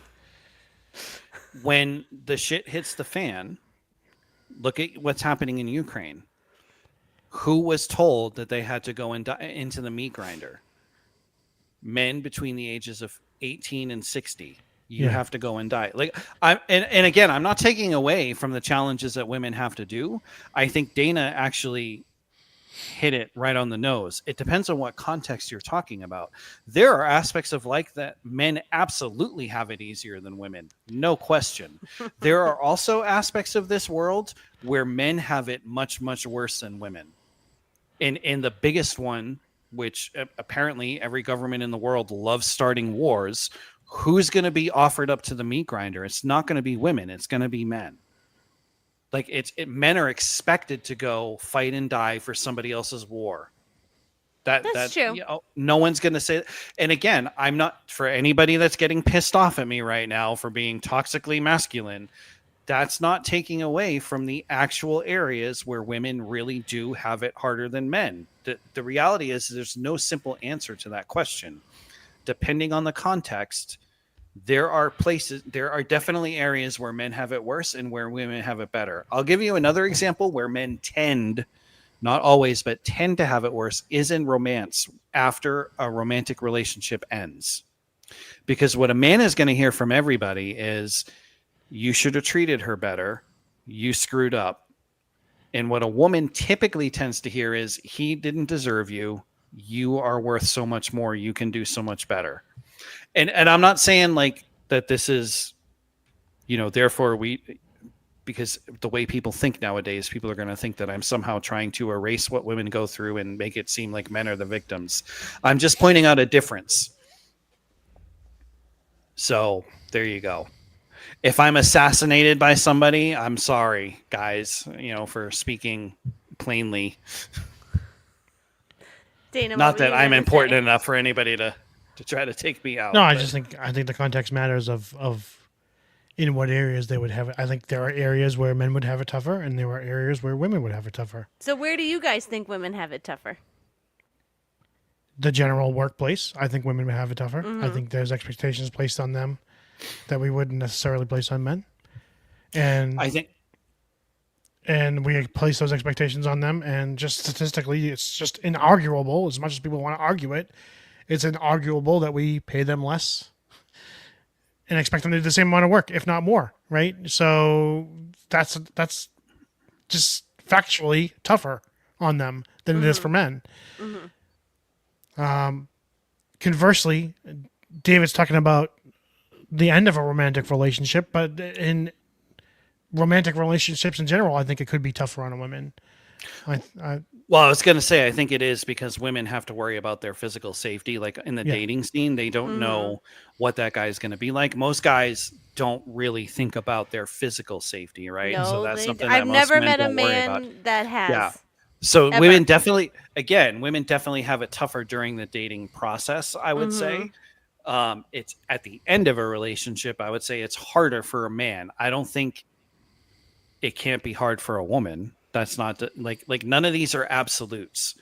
When the shit hits the fan, look at what's happening in Ukraine. Who was told that they had to go into the meat grinder? Men between the ages of 18 and 60. You have to go and die. And again, I'm not taking away from the challenges that women have to do. I think Dana actually hit it right on the nose. It depends on what context you're talking about. There are aspects of life that men absolutely have it easier than women. No question. There are also aspects of this world where men have it much, much worse than women. And the biggest one, which apparently every government in the world loves starting wars, who's going to be offered up to the meat grinder? It's not going to be women. It's going to be men. Like men are expected to go fight and die for somebody else's war. That's true. No one's going to say. And again, I'm not, for anybody that's getting pissed off at me right now for being toxically masculine, that's not taking away from the actual areas where women really do have it harder than men. The reality is there's no simple answer to that question. Depending on the context, there are definitely areas where men have it worse and where women have it better. I'll give you another example where men tend, not always, but tend to have it worse is in romance after a romantic relationship ends. Because what a man is going to hear from everybody is, you should have treated her better. You screwed up. And what a woman typically tends to hear is, he didn't deserve you. You are worth so much more. You can do so much better. And I'm not saying like that this is, therefore because the way people think nowadays, people are going to think that I'm somehow trying to erase what women go through and make it seem like men are the victims. I'm just pointing out a difference. So there you go. If I'm assassinated by somebody, I'm sorry, guys, for speaking plainly. Dana, Not what were that you I'm gonna important say? enough for anybody to try to take me out. No, I but- just think the context matters of in what areas they would have it. I think there are areas where men would have it tougher, and there are areas where women would have it tougher. So where do you guys think women have it tougher? The general workplace, I think women would have it tougher. I Mm-hmm. think there's expectations placed on them that we wouldn't necessarily place on men, and I think we place those expectations on them. And just statistically, it's just inarguable. As much as people want to argue it, it's inarguable that we pay them less and expect them to do the same amount of work, if not more. Right? So that's just factually tougher on them than it is for men. Conversely, David's talking about the end of a romantic relationship, but in romantic relationships in general, I think it could be tougher on a woman. Well, I was going to say, I think it is because women have to worry about their physical safety. Like in the Yeah. dating scene, they don't know what that guy's going to be like. Most guys don't really think about their physical safety, right? No, So that's they- something I've that most never men met a don't worry about. man that has. Yeah. So Ever. women definitely have it tougher during the dating process, I would say. It's at the end of a relationship, I would say it's harder for a man. I don't think it can't be hard for a woman. That's not like none of these are absolutes.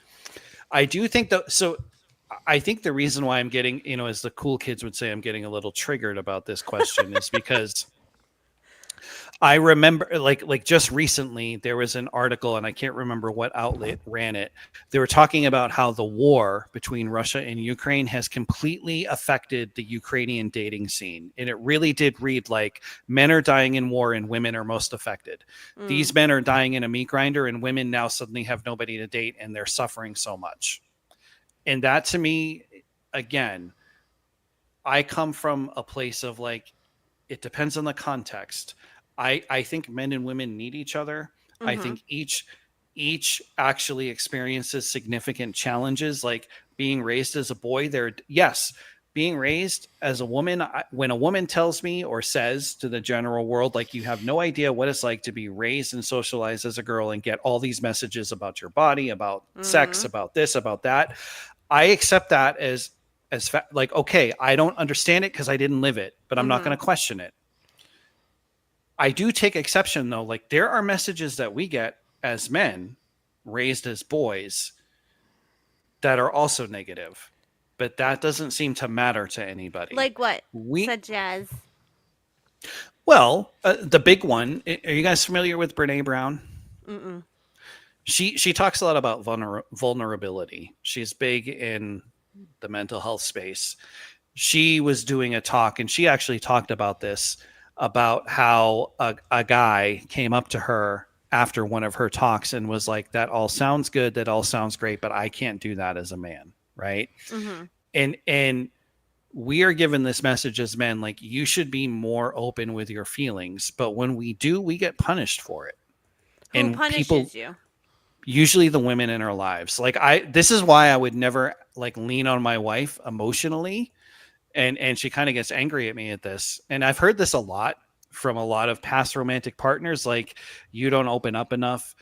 I do think though. So I think the reason why I'm getting, as the cool kids would say, I'm getting a little triggered about this question is because I remember like just recently there was an article, and I can't remember what outlet ran it. They were talking about how the war between Russia and Ukraine has completely affected the Ukrainian dating scene. And it really did read like men are dying in war and women are most affected. These men are dying in a meat grinder and women now suddenly have nobody to date and they're suffering so much. And that to me, again, I come from a place of like, it depends on the context. I think men and women need each other. I think each actually experiences significant challenges, like being raised as a boy. Being raised as a woman, when a woman tells me or says to the general world, like, you have no idea what it's like to be raised and socialized as a girl and get all these messages about your body, about sex, about this, about that, I accept that as like, okay, I don't understand it because I didn't live it, but I'm not going to question it. I do take exception though. Like there are messages that we get as men raised as boys that are also negative, but that doesn't seem to matter to anybody. Like what? We Such as well, the big one. Are you guys familiar with Brene Brown? She talks a lot about vulnerability. She's big in the mental health space. She was doing a talk, and she actually talked about this, about how a guy came up to her after one of her talks and was like, that all sounds good, that all sounds great, but I can't do that as a man, right? And we are given this message as men, like, you should be more open with your feelings, but when we do, we get punished for it. who punishes you? Usually the women in our lives. Like this is why I would never like lean on my wife emotionally. And she kind of gets angry at me at this. And I've heard this a lot from a lot of past romantic partners, like, you don't open up enough.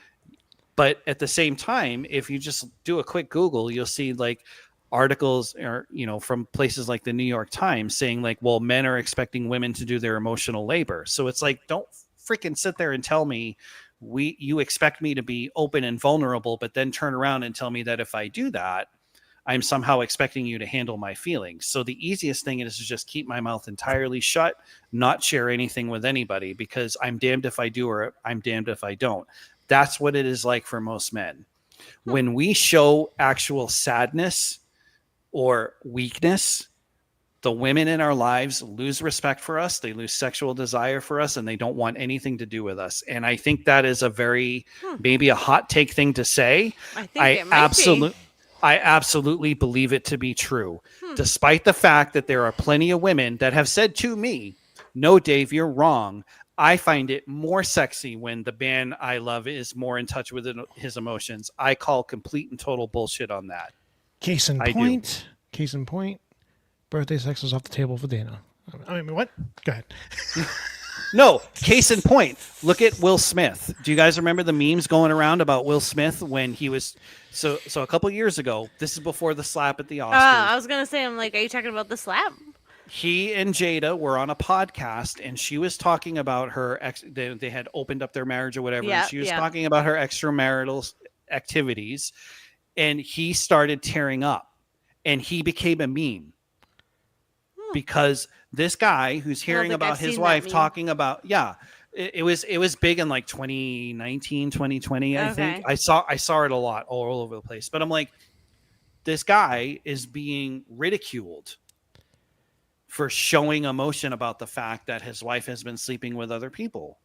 But at the same time, if you just do a quick Google, you'll see like articles or, from places like the New York Times saying like, well, men are expecting women to do their emotional labor. So it's like, don't freaking sit there and tell me you expect me to be open and vulnerable, but then turn around and tell me that if I do that, I'm somehow expecting you to handle my feelings. So the easiest thing is to just keep my mouth entirely shut, not share anything with anybody, because I'm damned if I do or I'm damned if I don't. That's what it is like for most men. When we show actual sadness or weakness, the women in our lives lose respect for us. They lose sexual desire for us, and they don't want anything to do with us. And I think that is a very, maybe a hot take thing to say. I think it might be. I absolutely believe it to be true, despite the fact that there are plenty of women that have said to me, no, Dave, you're wrong. I find it more sexy when the man I love is more in touch with his emotions. I call complete and total bullshit on that. Case in I do. point, birthday sex is off the table for Dana. I mean, what? Go ahead. No, case in point, look at Will Smith. Do you guys remember the memes going around about Will Smith when he was so a couple years ago? This is before the slap at the Oscars. I was gonna say, I'm like, are you talking about the slap? He and Jada were on a podcast, and she was talking about her they had opened up their marriage or whatever. Yeah, and she was yeah. talking about her extramarital activities, and he started tearing up, and he became a meme because this guy who's hearing think about I've his seen that wife meme. talking about it was big in like 2019 2020 I think. Okay. I saw it a lot all over the place, but I'm like, this guy is being ridiculed for showing emotion about the fact that his wife has been sleeping with other people.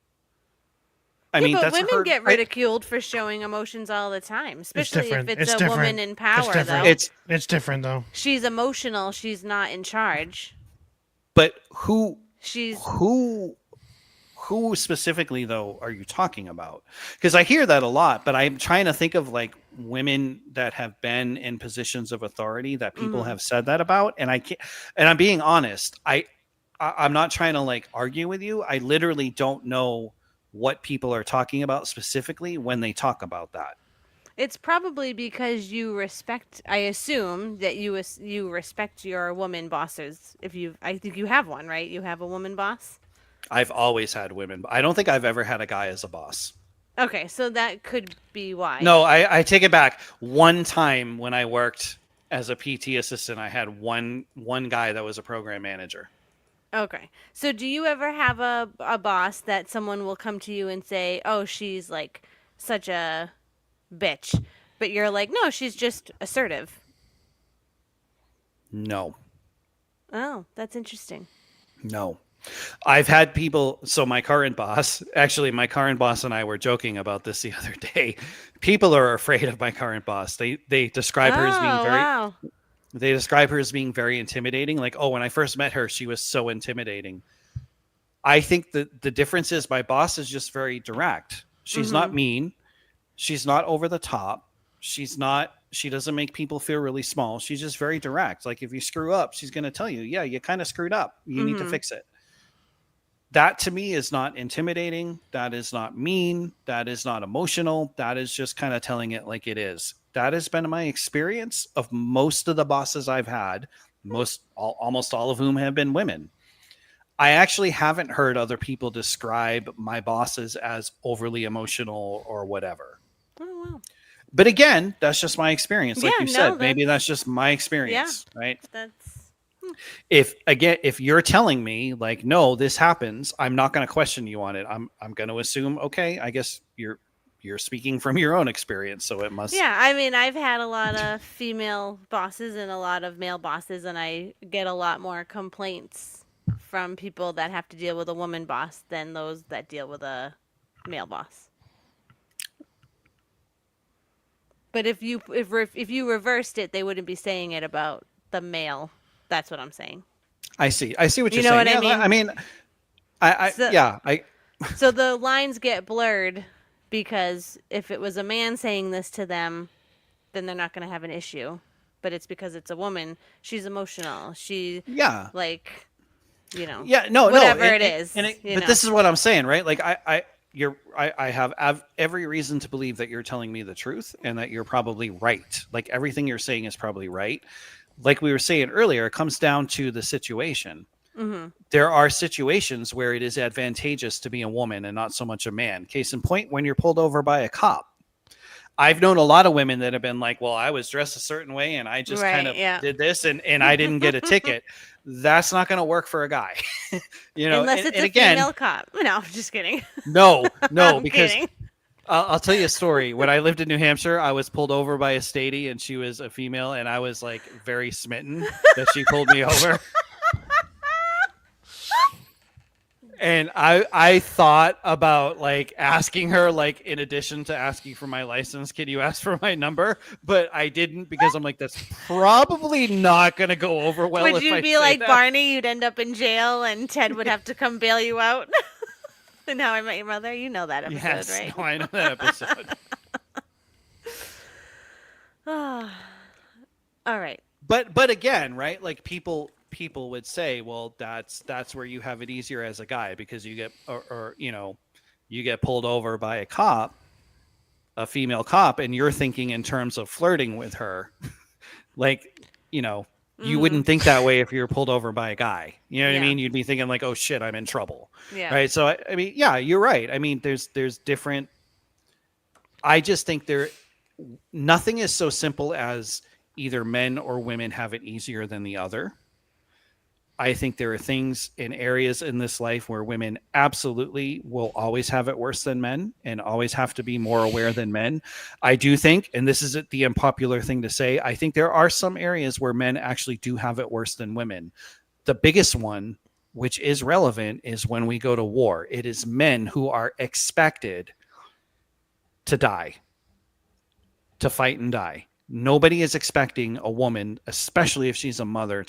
I mean, but that's women her, get ridiculed for showing emotions all the time, especially if different. it's It's a woman different. in It's power. different. Though It's different though. she's emotional, she's not in charge. but who She's who specifically though are you talking about? Because I hear that a lot, but I'm trying to think of like women that have been in positions of authority that people have said that about, and I can't. And I'm being honest. I'm not trying to like argue with you. I literally don't know what people are talking about specifically when they talk about that. It's probably because you respect. I assume that you respect your woman bosses. I think you have one, right? You have a woman boss. I've always had women. I don't think I've ever had a guy as a boss. Okay, so that could be why. No, I take it back. One time when I worked as a PT assistant, I had one guy that was a program manager. Okay, so do you ever have a boss that someone will come to you and say, "Oh, she's like such a bitch," but you're like, "No, she's just assertive." No. Oh, that's interesting. No. I've had people, so my current boss and I were joking about this the other day. People are afraid of my current boss. They describe her as being Oh, very wow. they describe her as being very intimidating. Like, oh, when I first met her, she was so intimidating. I think that the difference is my boss is just very direct. She's not mean. She's not over the top. She doesn't make people feel really small. She's just very direct. Like if you screw up, she's going to tell you, yeah, you kind of screwed up. You need to fix it. That to me is not intimidating. That is not mean. That is not emotional. That is just kind of telling it like it is. That has been my experience of most of the bosses I've had, almost all of whom have been women. I actually haven't heard other people describe my bosses as overly emotional or whatever. Oh, wow. But again, that's just my experience. Like Yeah, you no, said, maybe that's just my experience, right? That's If you're telling me like, no, this happens, I'm not going to question you on it. I'm going to assume, okay, I guess you're speaking from your own experience, so it must. yeah. I mean, I've had a lot of female bosses and a lot of male bosses, and I get a lot more complaints from people that have to deal with a woman boss than those that deal with a male boss. But if you reversed it, they wouldn't be saying it about the male. That's what I'm saying. I see what you're You know saying. what I mean? I mean, I So the lines get blurred because if it was a man saying this to them, then they're not going to have an issue. But it's because it's a woman. She's emotional. She yeah. like, you know. Yeah, no, whatever no, it is. But this is what I'm saying, right? Like I have every reason to believe that you're telling me the truth and that you're probably right. Like everything you're saying is probably right. Like we were saying earlier, it comes down to the situation. There are situations where it is advantageous to be a woman and not so much a man. Case in point, when you're pulled over by a cop. I've known a lot of women that have been like, well, I was dressed a certain way and I just kind of did this and I didn't get a ticket. That's not going to work for a guy. You know, Unless it's a female cop. No, I'm just kidding. No, I'm because kidding. I'll tell you a story. When I lived in New Hampshire, I was pulled over by a statey and she was a female and I was like very smitten that she pulled me over. And I thought about like asking her, like, in addition to asking for my license, can you ask for my number? But I didn't because I'm like, that's probably not going to go over well. Would if you I be say like that. Barney? You'd end up in jail and Ted would have to come bail you out? And How I Met Your Mother? You know that episode, Yes, right? no, I know that episode. All right. But again, right? Like people people would say, well, that's where you have it easier as a guy because you get or you get pulled over by a female cop, and you're thinking in terms of flirting with her. Like, you wouldn't think that way if you were pulled over by a guy. You know what I Yeah. mean? You'd be thinking like, oh shit, I'm in trouble. Yeah. Right. So I mean, yeah, you're right. I mean, there's different. I just think nothing is so simple as either men or women have it easier than the other. I think there are things in areas in this life where women absolutely will always have it worse than men and always have to be more aware than men. I do think, and this is the unpopular thing to say, I think there are some areas where men actually do have it worse than women. The biggest one, which is relevant, is when we go to war. It is men who are expected to die, to fight and die. Nobody is expecting a woman, especially if she's a mother,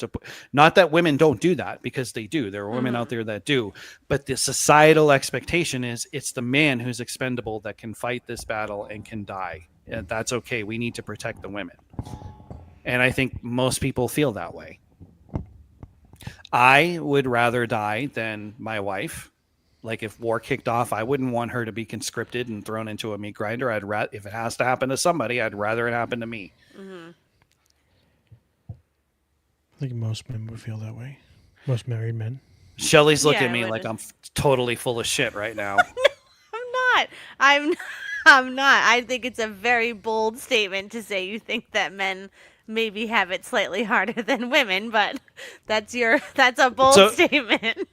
not that women don't do that, because they do. There are women out there that do. But the societal expectation is it's the man who's expendable that can fight this battle and can die. And that's okay. We need to protect the women. And I think most people feel that way. I would rather die than my wife. Like if war kicked off, I wouldn't want her to be conscripted and thrown into a meat grinder. If it has to happen to somebody, I'd rather it happen to me. I think most men would feel that way. Most married men. Shelly's looking Yeah, at me I like wouldn't. I'm totally full of shit right now. I'm not. I'm not. I think it's a very bold statement to say you think that men maybe have it slightly harder than women, but that's a bold So- statement.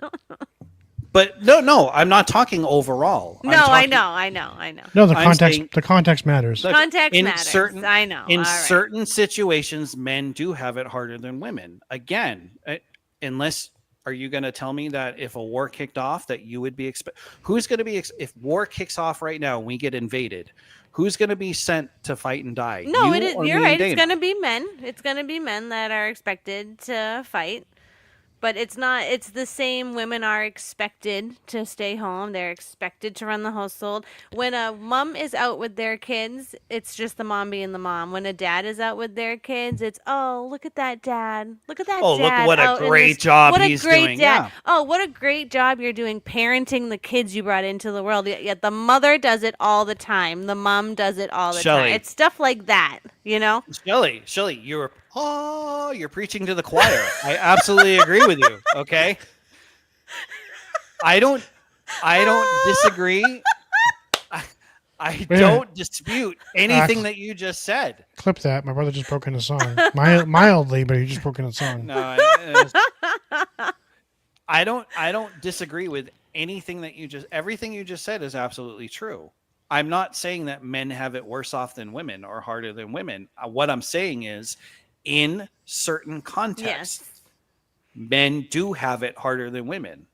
But no, I'm not talking overall. I'm No, I talking- know. No, the I'm context. saying- The context matters. Look, Context in matters. certain- I know. In All right. certain situations, men do have it harder than women. Again, unless are you going to tell me that if a war kicked off that you would be who's going to be if war kicks off right now and we get invaded, who's going to be sent to fight and die? No, You it is. or You're me and right. It's Dana? gonna be men. It's gonna be men that are expected to fight. But it's not. It's the same. Women are expected to stay home. They're expected to run the household. When a mom is out with their kids, it's just the mom being the mom. When a dad is out with their kids, it's look at that dad. Look at that. Oh, look dad what a out in great this- job what a he's great doing, dad. yeah. Oh, what a great job you're doing parenting the kids you brought into the world. Yet the mother does it all the time. The mom does it all the Shelley. time. It's stuff like that. Shelly, you're preaching to the choir. I absolutely agree with you. Okay. I don't disagree. I don't dispute anything that you just said. Clip that. My brother just broke into song. Mildly, but he just broke into song. No, I don't disagree with anything that everything you just said is absolutely true. I'm not saying that men have it worse off than women or harder than women. What I'm saying is in certain contexts, Yes. men do have it harder than women.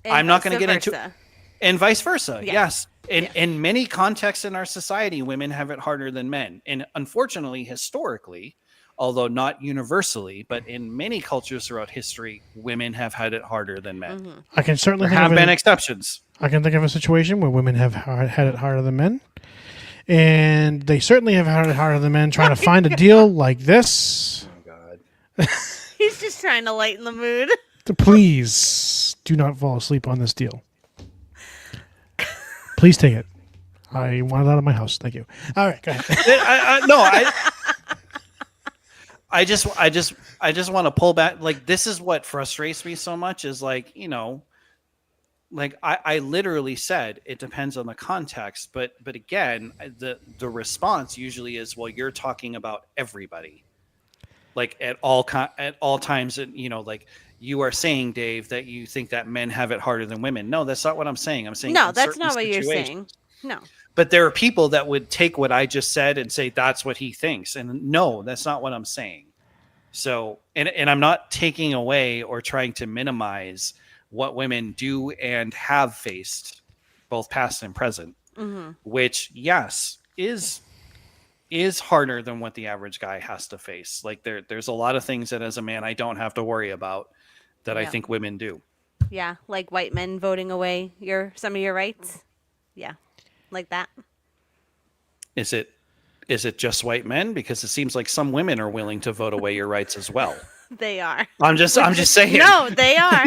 And I'm not vice going to get into versa. and vice versa. Yeah. Yes. In Yeah. in many contexts in our society, women have it harder than men. And unfortunately, historically, although not universally, but in many cultures throughout history, women have had it harder than men. Mm-hmm. I can certainly There think have of been it. exceptions. I can think of a situation where women have had it harder than men, and they certainly have had it harder than men trying to find a deal like this. Oh God. He's just trying to lighten the mood. Please do not fall asleep on this deal. Please take it. I want it out of my house. Thank you. All right, go ahead. I just want to pull back. Like, this is what frustrates me so much is like, like I literally said, it depends on the context, but again, the response usually is, well, you're talking about everybody, like at all times. And, like you are saying, Dave, that you think that men have it harder than women. No, that's not what I'm saying. I'm saying, No, in that's certain not what you're situations- saying. No. But there are people that would take what I just said and say that's what he thinks. And no, that's not what I'm saying. So, and I'm not taking away or trying to minimize what women do and have faced, both past and present, which, yes, is harder than what the average guy has to face. Like there's a lot of things that as a man I don't have to worry about that I Yeah. think women do. Yeah, like white men voting away some of your rights. Yeah, like that. Is it just white men? Because it seems like some women are willing to vote away your rights as well. They are. I'm just saying. No, they are.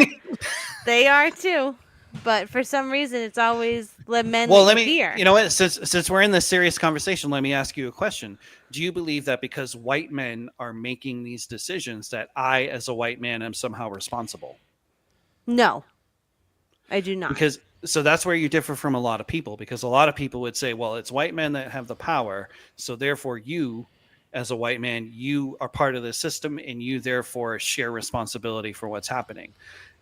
They are too. But for some reason, it's always the men Well, that let you me. hear. You know what? Since we're in this serious conversation, let me ask you a question. Do you believe that because white men are making these decisions, that I, as a white man, am somehow responsible? No, I do not. Because so that's where you differ from a lot of people. Because a lot of people would say, well, it's white men that have the power, so therefore you, as a white man, you are part of the system, and you therefore share responsibility for what's happening.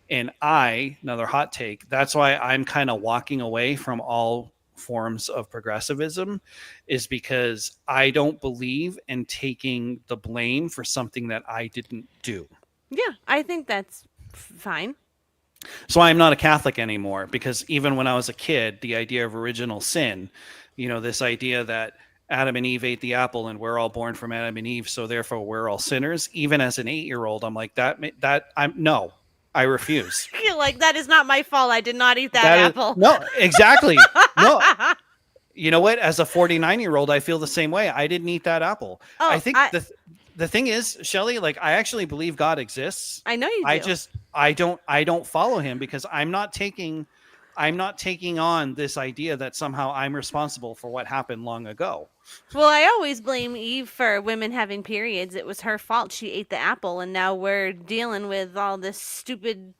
And another hot take, that's why I'm kind of walking away from all forms of progressivism, is because I don't believe in taking the blame for something that I didn't do. Yeah, I think that's fine. So I'm not a Catholic anymore, because even when I was a kid, the idea of original sin, this idea that Adam and Eve ate the apple and we're all born from Adam and Eve, so therefore we're all sinners. Even as an 8-year-old, I'm like I refuse. You're like, that is not my fault. I did not eat that apple. No, exactly. No. You know what? As a 49-year-old, I feel the same way. I didn't eat that apple. Oh, I think the thing is, Shelley, like, I actually believe God exists. I know you do. I don't follow him, because I'm not taking on this idea that somehow I'm responsible for what happened long ago. Well, I always blame Eve for women having periods. It was her fault. She ate the apple, and now we're dealing with all this stupid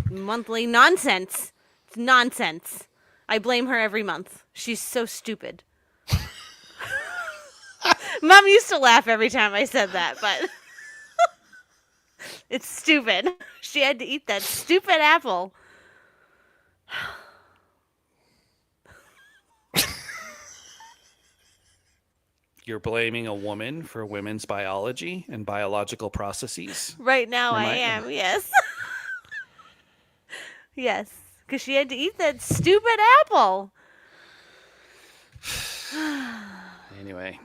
monthly nonsense. It's nonsense. I blame her every month. She's so stupid. Mom used to laugh every time I said that, but it's stupid. She had to eat that stupid apple. You're blaming a woman for women's biology and biological processes? Right now Am I I- am, yes. Yes, because she had to eat that stupid apple. Anyway,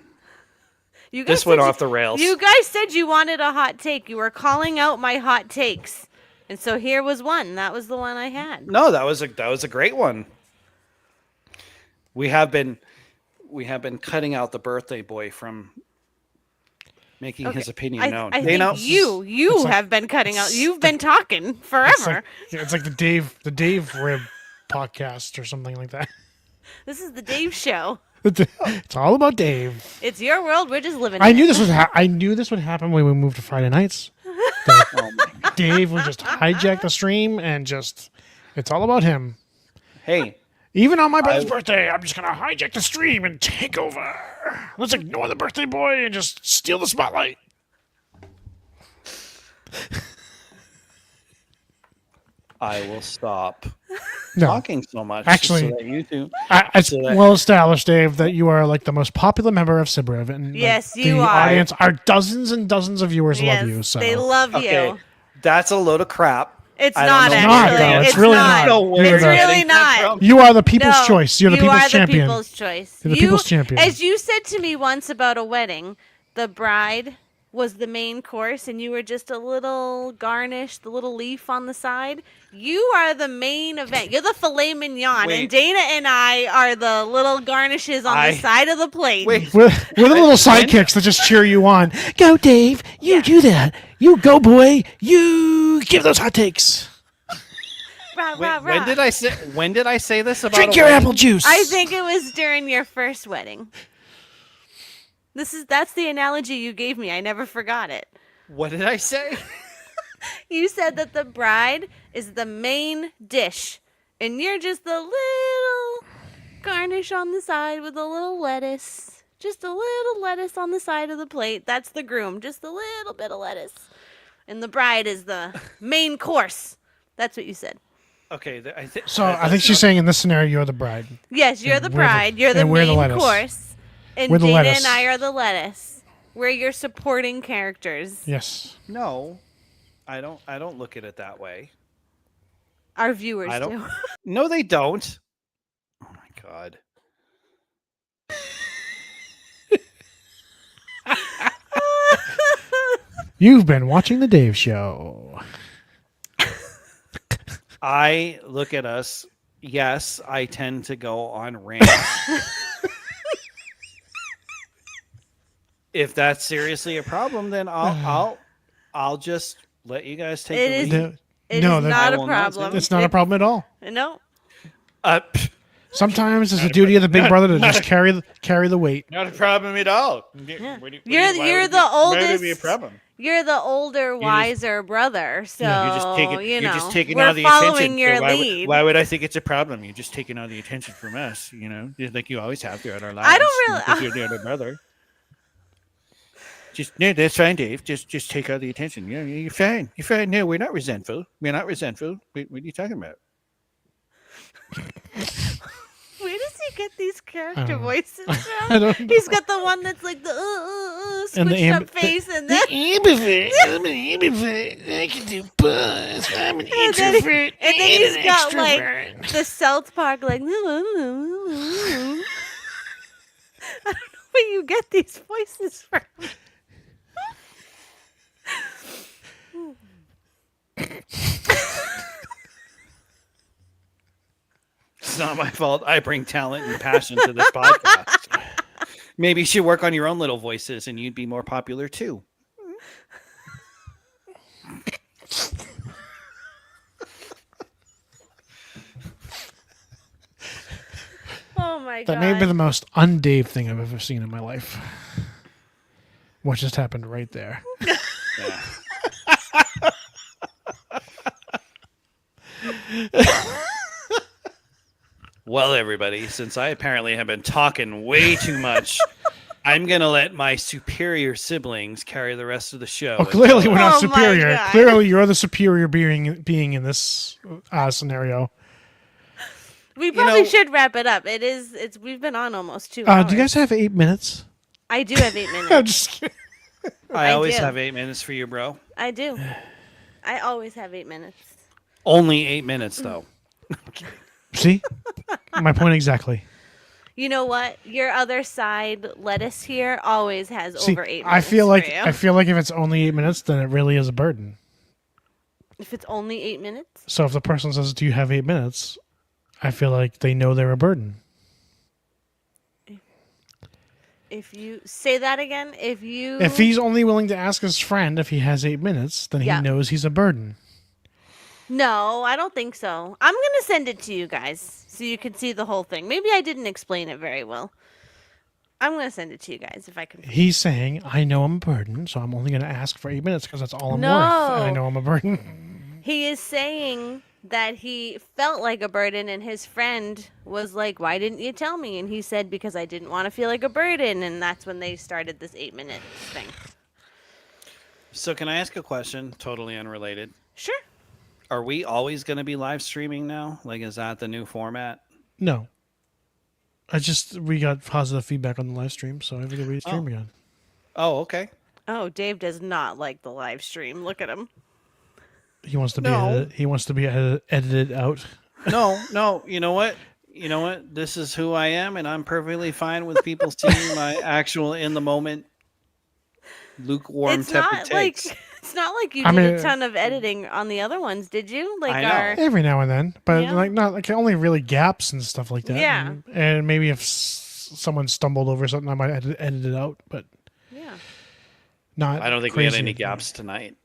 You guys this went said off the rails. You guys said you wanted a hot take. You were calling out my hot takes. And so here was one. That was the one I had. No, that was a great one. We have been cutting out the birthday boy from making his opinion known. I They know. think you like- have been cutting out. You've been talking forever. It's like the Dave Rib podcast or something like that. This is the Dave Show. It's all about Dave. It's your world. We're just living. I in knew it. this was. I knew this would happen when we moved to Friday nights. Oh my. Dave would just hijack the stream and it's all about him. Hey, Even on my brother's birthday, I'm just gonna hijack the stream and take over. Let's ignore the birthday boy and just steal the spotlight. I will stop No, talking so much. Actually- so that you two. it's So that- well established, Dave, that you are like the most popular member of Sibrev, and like, Yes, the you are. audience, our dozens and dozens of viewers Yes, love you. So they love Okay, you. that's a load of crap. It's I not don't know where actually. you're It's, getting really not. not. No, where It's you're really getting that not. from. you are the people's No, choice. You're the you people's are champion. the people's choice. You're the people's champion. As you said to me once about a wedding, the bride was the main course and you were just a little garnish, the little leaf on the side. You are the main event. You're the filet mignon, Wait. and Dana and I are the little garnishes on the side of the plate. Wait, We're the little sidekicks that just cheer you on. Go, Dave. You do that. You go, boy. You give those hot takes. Rah, wait, rah, rah. when did I say this about Drink a your wedding? apple juice. I think it was during your first wedding. That's the analogy you gave me. I never forgot it. What did I say? You said that the bride is the main dish, and you're just the little garnish on the side with a little lettuce. Just a little lettuce on the side of the plate. That's the groom, just a little bit of lettuce. And the bride is the main course. That's what you said. Okay, So I think she's saying in this scenario, you're the bride. Yes, you're the we're the- bride. You're the and we're the main lettuce. course. And We're the Dana lettuce. and I are the lettuce. We're your supporting characters. Yes. No, I don't look at it that way. Our viewers I do. don't- No, they don't. Oh my god. You've been watching the Dave Show. I look at us. Yes, I tend to go on rants. If that's seriously a problem, then I'll just let you guys take It the is- lead. It No, is that- not I a will not problem. say It's not a problem at all. No. Pff, Sometimes it's the duty of the big brother to just carry the weight. Not a problem at all. Yeah. What do You're why you're would the it- Why would it be a oldest. problem? You're the older, wiser brother, so You're just taking, you know you're just taking we're all the following attention. your so why lead. Would, why would I think it's a problem? You're just taking all the attention from us, just like you always have throughout our lives. I don't really- Because you're the older brother. No, that's fine, Dave. Just take all the attention. You're fine. You're fine. No, we're not resentful. We're not resentful. What are you talking about? Where does he get these character don't know. voices I from? don't know. He's got the one that's like the And the switched up amb- face, and then I'm an ambivert. I can do both. I'm an And then- introvert and then he's an got, like, extrovert. the South Park like. I don't know where you get these voices from. It's not my fault. I bring talent and passion to this podcast. Maybe you should work on your own little voices and you'd be more popular too. Oh my god! That may be the most un-Dave thing I've ever seen in my life. What just happened right there? Yeah. Well, everybody, since I apparently have been talking way too much, I'm going to let my superior siblings carry the rest of the show. Oh, clearly we're not Oh my superior. God. Clearly you're the superior being in this scenario. We probably know- should wrap it up. It's we've been on almost 2 hours. Do you guys have 8 minutes? I do have 8 minutes. I'm just kidding. I I always do. have 8 minutes for you, bro. I do. I always have 8 minutes. Only 8 minutes, though. See? My point exactly. You know what? Your other side lettuce here always has See, over 8 minutes. I feel like for you. I feel like if it's only 8 minutes, then it really is a burden. If it's only 8 minutes, So if the person says, "Do you have 8 minutes?" I feel like they know they're a burden. if you say that again, if If he's only willing to ask his friend if he has 8 minutes, then Yeah. he knows he's a burden. No, I don't think so. I'm gonna send it to you guys so you can see the whole thing. Maybe I didn't explain it very well. I'm gonna send it to you guys if I can. He's saying, "I know I'm a burden, so I'm only going to ask for 8 minutes because that's all I'm worth, and I No. know I'm a burden." He is saying that he felt like a burden, and his friend was like, "Why didn't you tell me?" And he said, "Because I didn't want to feel like a burden." And that's when they started this 8-minute thing. So, can I ask a question totally unrelated? Sure. Are we always going to be live streaming now? Like, is that the new format? No. We got positive feedback on the live stream, so I figured we'd stream Oh. again. Oh, okay. Oh, Dave does not like the live stream. Look at him. He wants to be No. edited, he wants to be edited out. No. You know what? This is who I am, and I'm perfectly fine with people seeing my actual in the moment, lukewarm, It's tepid not takes. like it's not like you I did mean, a ton of editing on the other ones, did you? Like I know. our Every now and then, but Yeah. not like only really gaps and stuff like that. Yeah. And maybe if someone stumbled over something, I might edit it out, but yeah. not. I don't think we had crazy. any gaps tonight.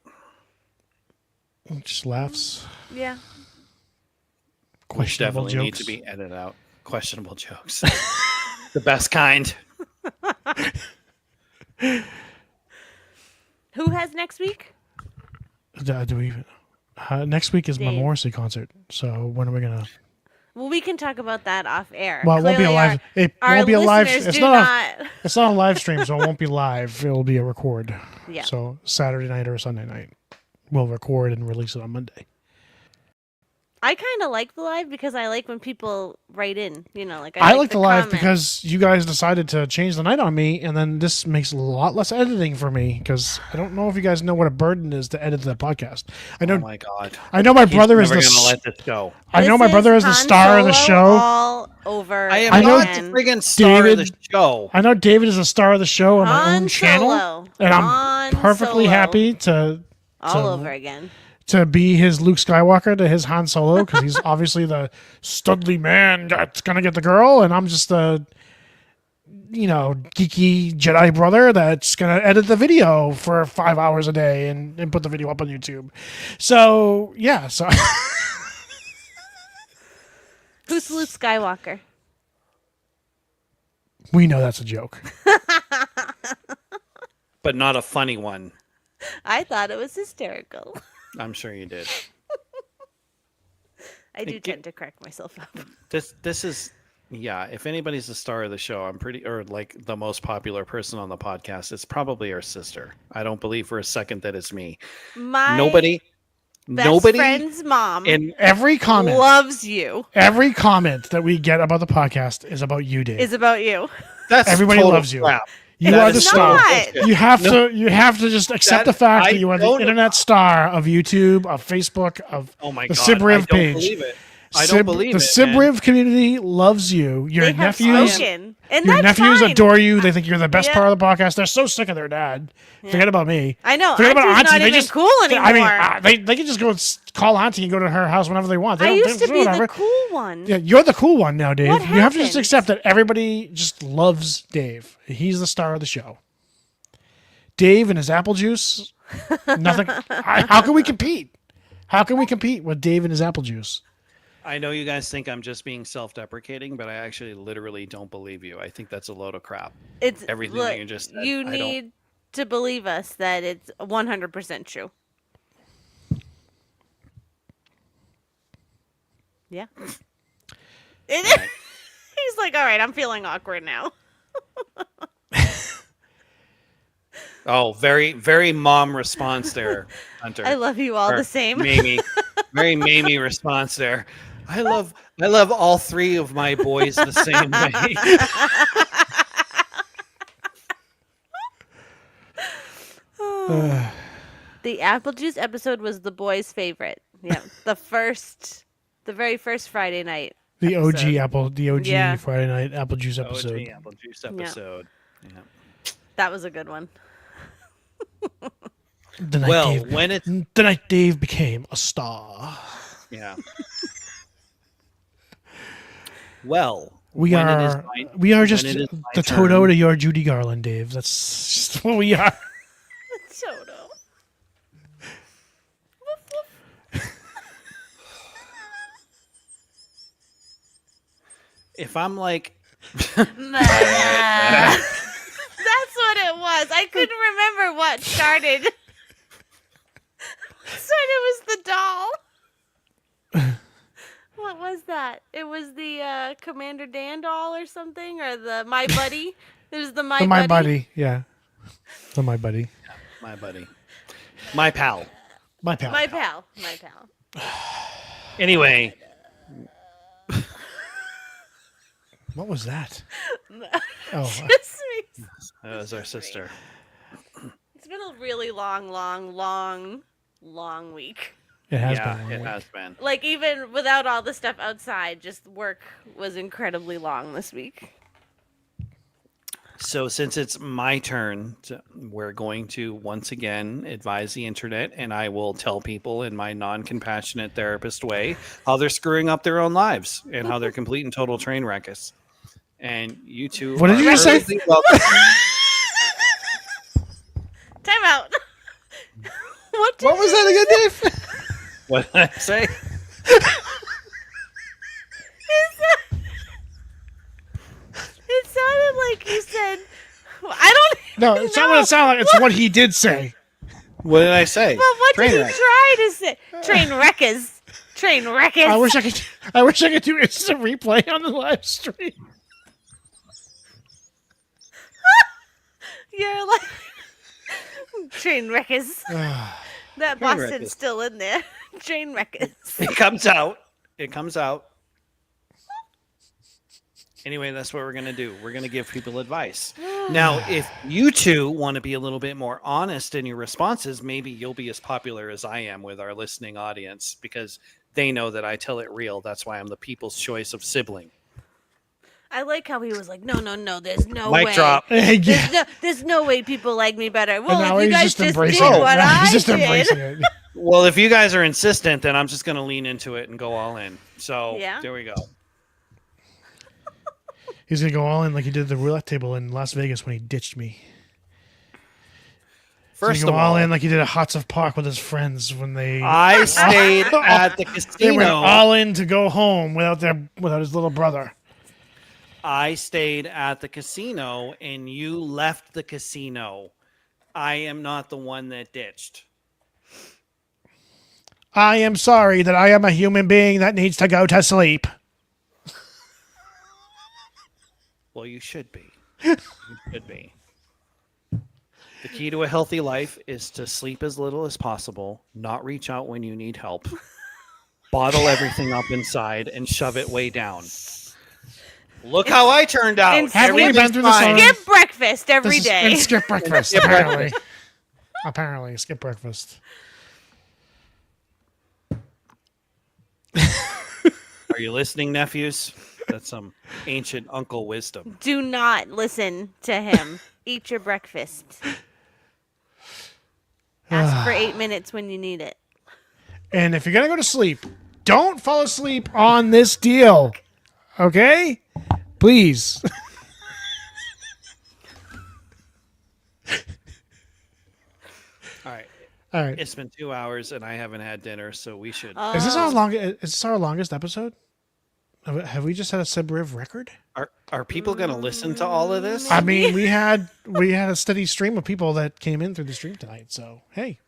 Just laughs. Yeah. Which Questionable definitely need jokes. to be edited out. Questionable jokes. The best kind. Who has next week? Do we even? Next week is my Dave. Morrissey concert. So when are we gonna? Well, we can talk about that off air. Well, it won't be a Clearly live. It Our won't be a live. listeners It's do not. not. It's not a live stream, so it won't be live. It'll be a record. Yeah. So Saturday night or Sunday night, we'll record and release it on Monday. I kind of like the live because I like when people write in. You know, like I like the live comments. because you guys decided to change the night on me, and then this makes a lot less editing for me because I don't know if you guys know what a burden is to edit the podcast. I know. Oh my god. I know my brother is He's the. never gonna s- let this go. I know This my brother is the Han star of the Solo show. All over. I am I know- not the again. friggin' star of the David- show. I know David is the star of the show on my Han own channel, Solo. and I'm Han perfectly Solo. happy to all over again. be his Luke Skywalker to his Han Solo because he's obviously the studly man that's gonna get the girl, and I'm just the geeky Jedi brother that's gonna edit the video for 5 hours a day and put the video up on YouTube. So yeah, so Who's Luke Skywalker? we know that's a joke. But not a funny one. I thought it was hysterical. I'm sure you did. I do tend to crack myself up. This is if anybody's the star of the show, or like the most popular person on the podcast, it's probably our sister. I don't believe for a second that it's me. My Nobody friend's mom in Every comment loves you. Every comment that we get about the podcast is about you, Dave. Is about you. that's Everybody total loves you. crap. You That are the is star. not. You have to just accept That- the fact I that you are the don't- internet star of YouTube, of Facebook, of Oh my the god! Sibriv I don't page. believe it. I don't believe the it. man. Sibriv community loves you. Your They have nephews, spoken. And your that's nephews fine. adore you. They think you're the best Yeah. part of the podcast. They're so sick of their dad. Forget about me. I know. Forget about Auntie's Auntie. not They even just cool anymore. I mean, they can just go call Auntie and go to her house whenever they want. They I don't- used to they- be whatever. the cool one. Yeah, you're the cool one now, Dave. What You have to just happened? accept that everybody just loves Dave. He's the star of the show. Dave and his apple juice. Nothing. How can we compete? How can we compete with Dave and his apple juice? I know you guys think I'm just being self-deprecating, but I actually literally don't believe you. I think that's a load of crap. It's Everything look, that you just said, you I don't- need to believe us that it's 100% true. Yeah. He's like, all right, I'm feeling awkward now. Oh, very, very mom response there, Hunter. I love you all Or the same. Mamie. Very Mamie response there. I love all three of my boys the same way. The apple juice episode was the boys' favorite. Yeah, the very first Friday night. The OG episode. the OG Yeah. Friday night apple juice episode. OG apple juice episode. Yeah. That was a good one. The night Well, Dave, when it's the night Dave became a star. yeah. Well, We when it is are my- just when it is my the Toto turn- to your Judy Garland, Dave. That's just what we are. Toto. If I'm like, That's what it was. I couldn't remember what started. So it was the doll. What was that? It was the Commander Dan doll or something, or the My Buddy. It was the My The Buddy. My Buddy, yeah. The My Buddy. my buddy, my pal. My pal. My pal. My pal. Anyway, What was that? Oh, Just me. that was our sister. It's been a really long week. it has Yeah, been. a it long has been. Like, even without all the stuff outside, just work was incredibly long this week. So since it's my turn, we're going to once again advise the internet, and I will tell people in my non-compassionate therapist way how they're screwing up their own lives and how they're complete and total train wreckers. And you two. What did are you just say? perfectly welcome- Time out. What was that again, Dave? What did I say? It sounded like you said, I don't No, it's not what it sounded like. It's what he did say. What did I say? But what Train did you wreck. try to say? Train wreckers. Train wreckers. I wish I could do instant replay on the live stream. You're like train wreckers. That Boston's wreckers. still in there. Train wreckers. It comes out. It comes out. Anyway, that's what we're going to do. We're going to give people advice. Now, if you two want to be a little bit more honest in your responses, maybe you'll be as popular as I am with our listening audience because they know that I tell it real. That's why I'm the people's choice of sibling. I like how he was like, no, there's no Mic way. drop. Yeah. There's no way people like me better. And Well, now if you he's guys just just embracing did it. what Now I he's just did. embracing it. Well, if you guys are insistent, then I'm just going to lean into it and go all in. So Yeah. there we go. He's gonna go all in like he did the roulette table in Las Vegas when he ditched me. First He's of gonna go all all, in like he did at Hotsuff Park with his friends when they I stayed at the they went casino. all in to go home without his little brother. I stayed at the casino, and you left the casino. I am not the one that ditched. I am sorry that I am a human being that needs to go to sleep. Well, you should be. You should be. The key to a healthy life is to sleep as little as possible, not reach out when you need help, bottle everything up inside, and shove it way down. Look how I turned out. And Haven't we been Everything's through this fine. already? Skip breakfast every This is- day. and skip breakfast. Apparently, apparently, skip breakfast. Are you listening, nephews? That's some ancient uncle wisdom. Do not listen to him. Eat your breakfast. Ask for 8 minutes when you need it. And if you're gonna go to sleep, don't fall asleep on this deal. Okay? Please. All right. All right. It's been 2 hours, and I haven't had dinner, so we should. Is this our longest episode? Have we just had a Subriv record? Are people going to listen to all of this? I mean, we had a steady stream of people that came in through the stream tonight. So hey,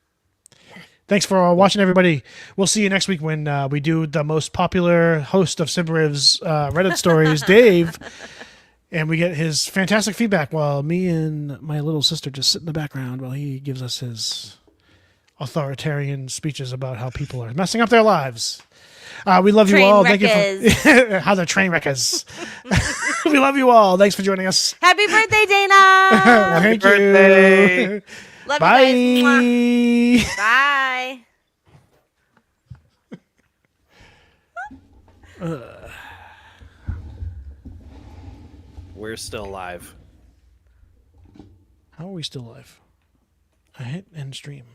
thanks for watching, everybody. We'll see you next week when we do the most popular host of Subriv's Reddit stories, Dave, and we get his fantastic feedback while me and my little sister just sit in the background while he gives us his authoritarian speeches about how people are messing up their lives. We love you Train all. Thank wreckers. you for how they're train wreckers. We love you all. Thanks for joining us. Happy birthday, Dana! Thank birthday. you. Love Bye. you guys. Mwah. Bye. We're still live. How are we still live? I hit end stream.